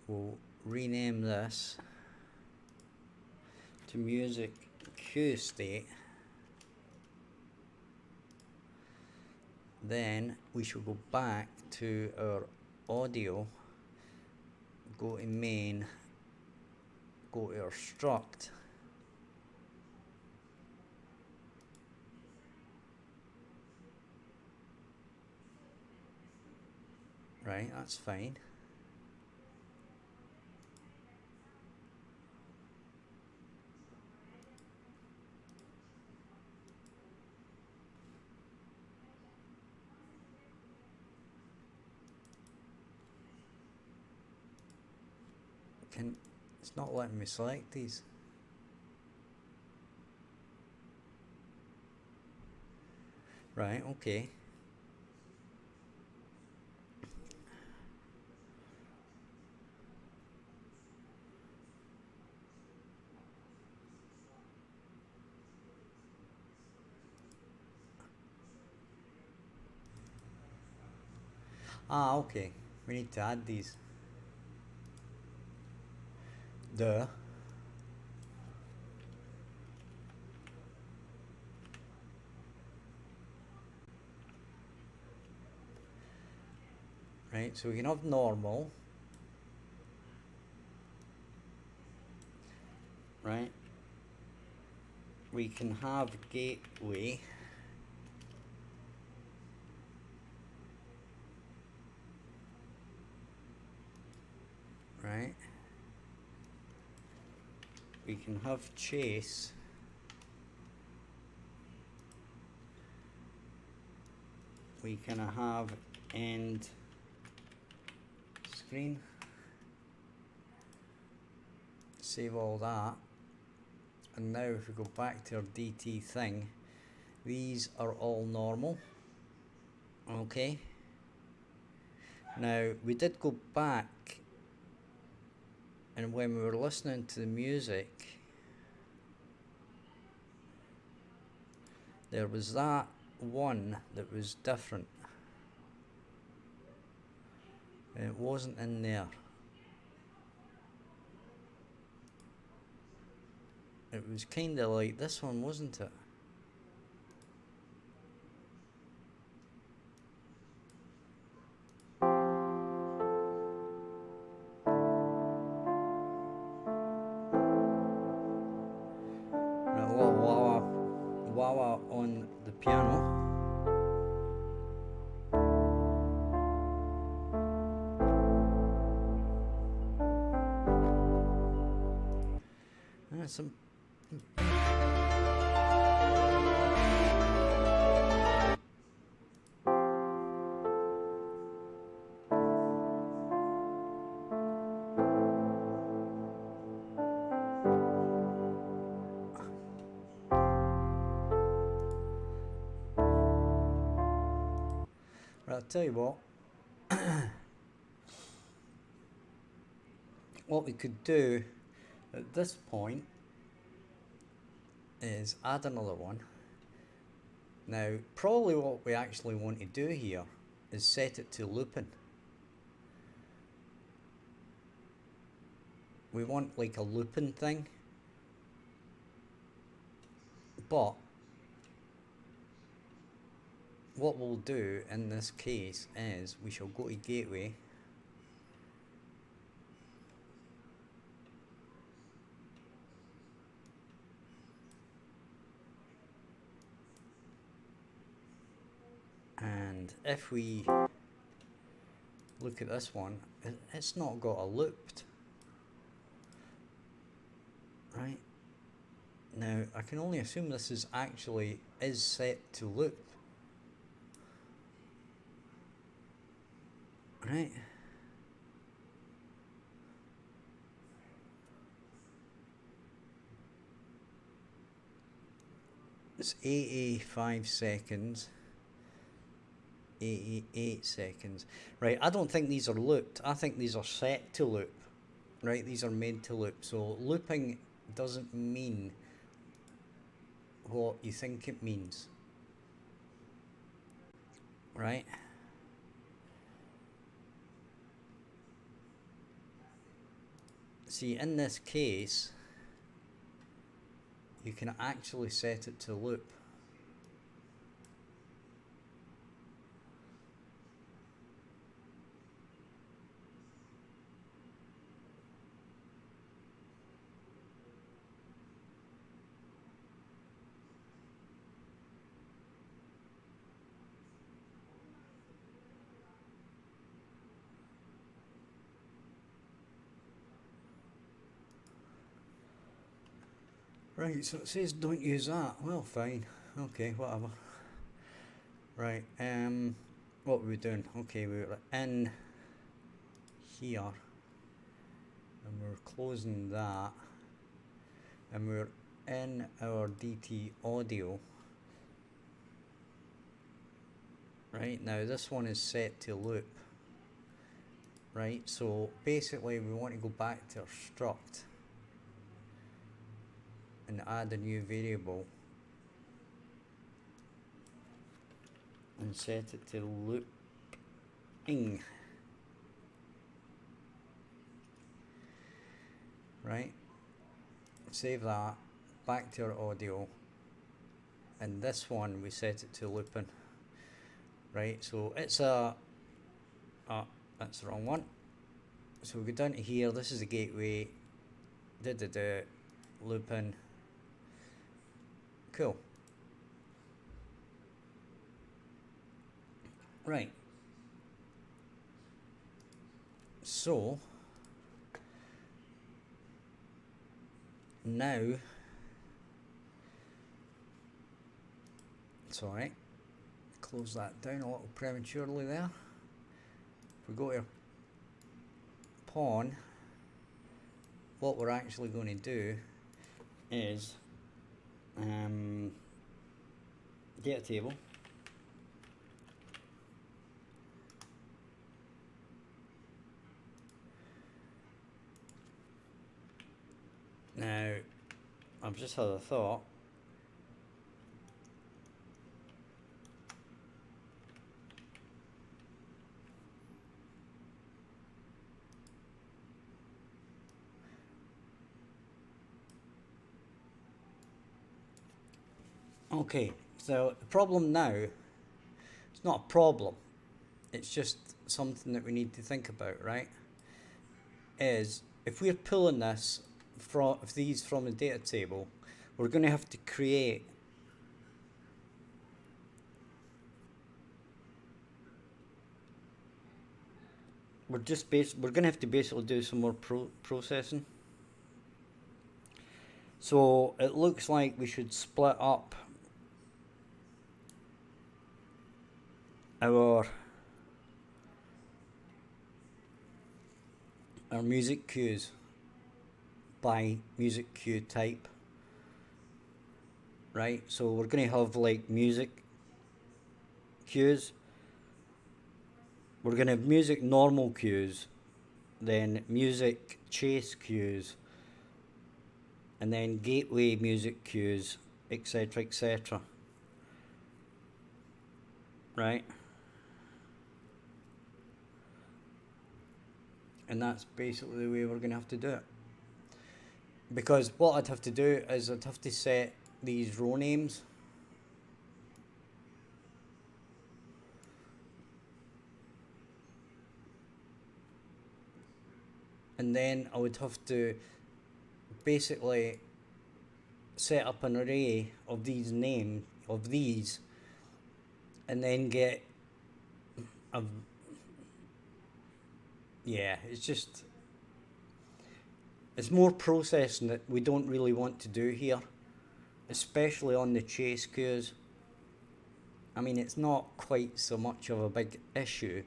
We'll rename this to music cue state. Then we should go back to our audio, go to main, go to our struct, right, that's fine. It's not letting me select these. Right, okay. Ah, okay. We need to add these. Duh. Right, so we can have normal. Right. We can have gateway. Right. We can have chase. We can have end screen. Save all that. And now if we go back to our DT thing, these are all normal. Okay. Now we did go back, and when we were listening to the music, there was that one that was different. And it wasn't in there. It was kinda like this one, wasn't it? A little wah-wah on the piano. Some I'll tell you what we could do at this point is add another one. Now, probably what we actually want to do here is set it to looping. We want like a looping thing, but what we'll do in this case is we shall go to gateway, and if we look at this one, it's not got a looped. Right, now I can only assume this is set to loop. Right, it's 85 seconds, 88 seconds. Right, I don't think these are looped, I think these are set to loop. Right, these are made to loop, so looping doesn't mean what you think it means. Right? See, in this case, you can actually set it to loop. Right, so it says don't use that. Well, fine. Okay, whatever. Right, what were we doing? Okay, we were in here, and we're closing that, and we're in our DT audio. Right, now this one is set to loop. Right, so basically we want to go back to our struct and add a new variable and set it to looping. Right, save that, back to our audio, and this one we set it to looping. Right, so it's that's the wrong one. So we go down to here, this is the gateway, looping. Cool. Right. So now, sorry, close that down a little prematurely there. If we go to pawn, what we're actually going to do is get a table, now I've just had a thought. Okay, so the problem now, it's not a problem, it's just something that we need to think about, right? Is if we're pulling this from these from the data table, we're going to have to create we're going to have to basically do some more processing. So it looks like we should split up our music cues by music cue type. Right, so we're going to have like music cues, We're going to have music normal queues, then music chase queues, and then gateway music queues, etc., etc. Right? And that's basically the way we're going to have to do it. Because what I'd have to do is I'd have to set these row names. And then I would have to basically set up an array of these and then get a, yeah, it's more processing that we don't really want to do here, especially on the chase queues. I mean, it's not quite so much of a big issue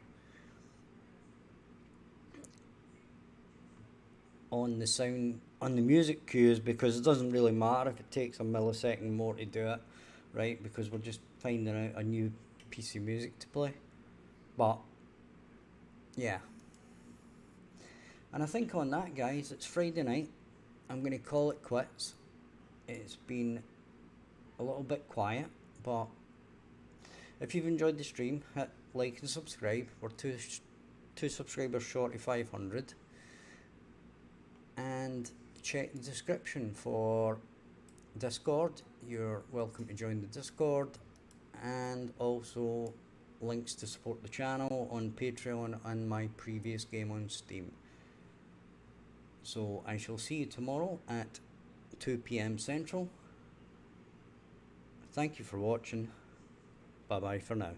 on the music queues, because it doesn't really matter if it takes a millisecond more to do it, right? Because we're just finding out a new piece of music to play. But yeah, and I think on that, guys, it's Friday night. I'm going to call it quits. It's been a little bit quiet, but if you've enjoyed the stream, hit like and subscribe. We're two subscribers short of 500. And check the description for Discord. You're welcome to join the Discord, and also links to support the channel on Patreon and my previous game on Steam. So I shall see you tomorrow at 2 PM Central. Thank you for watching. Bye bye for now.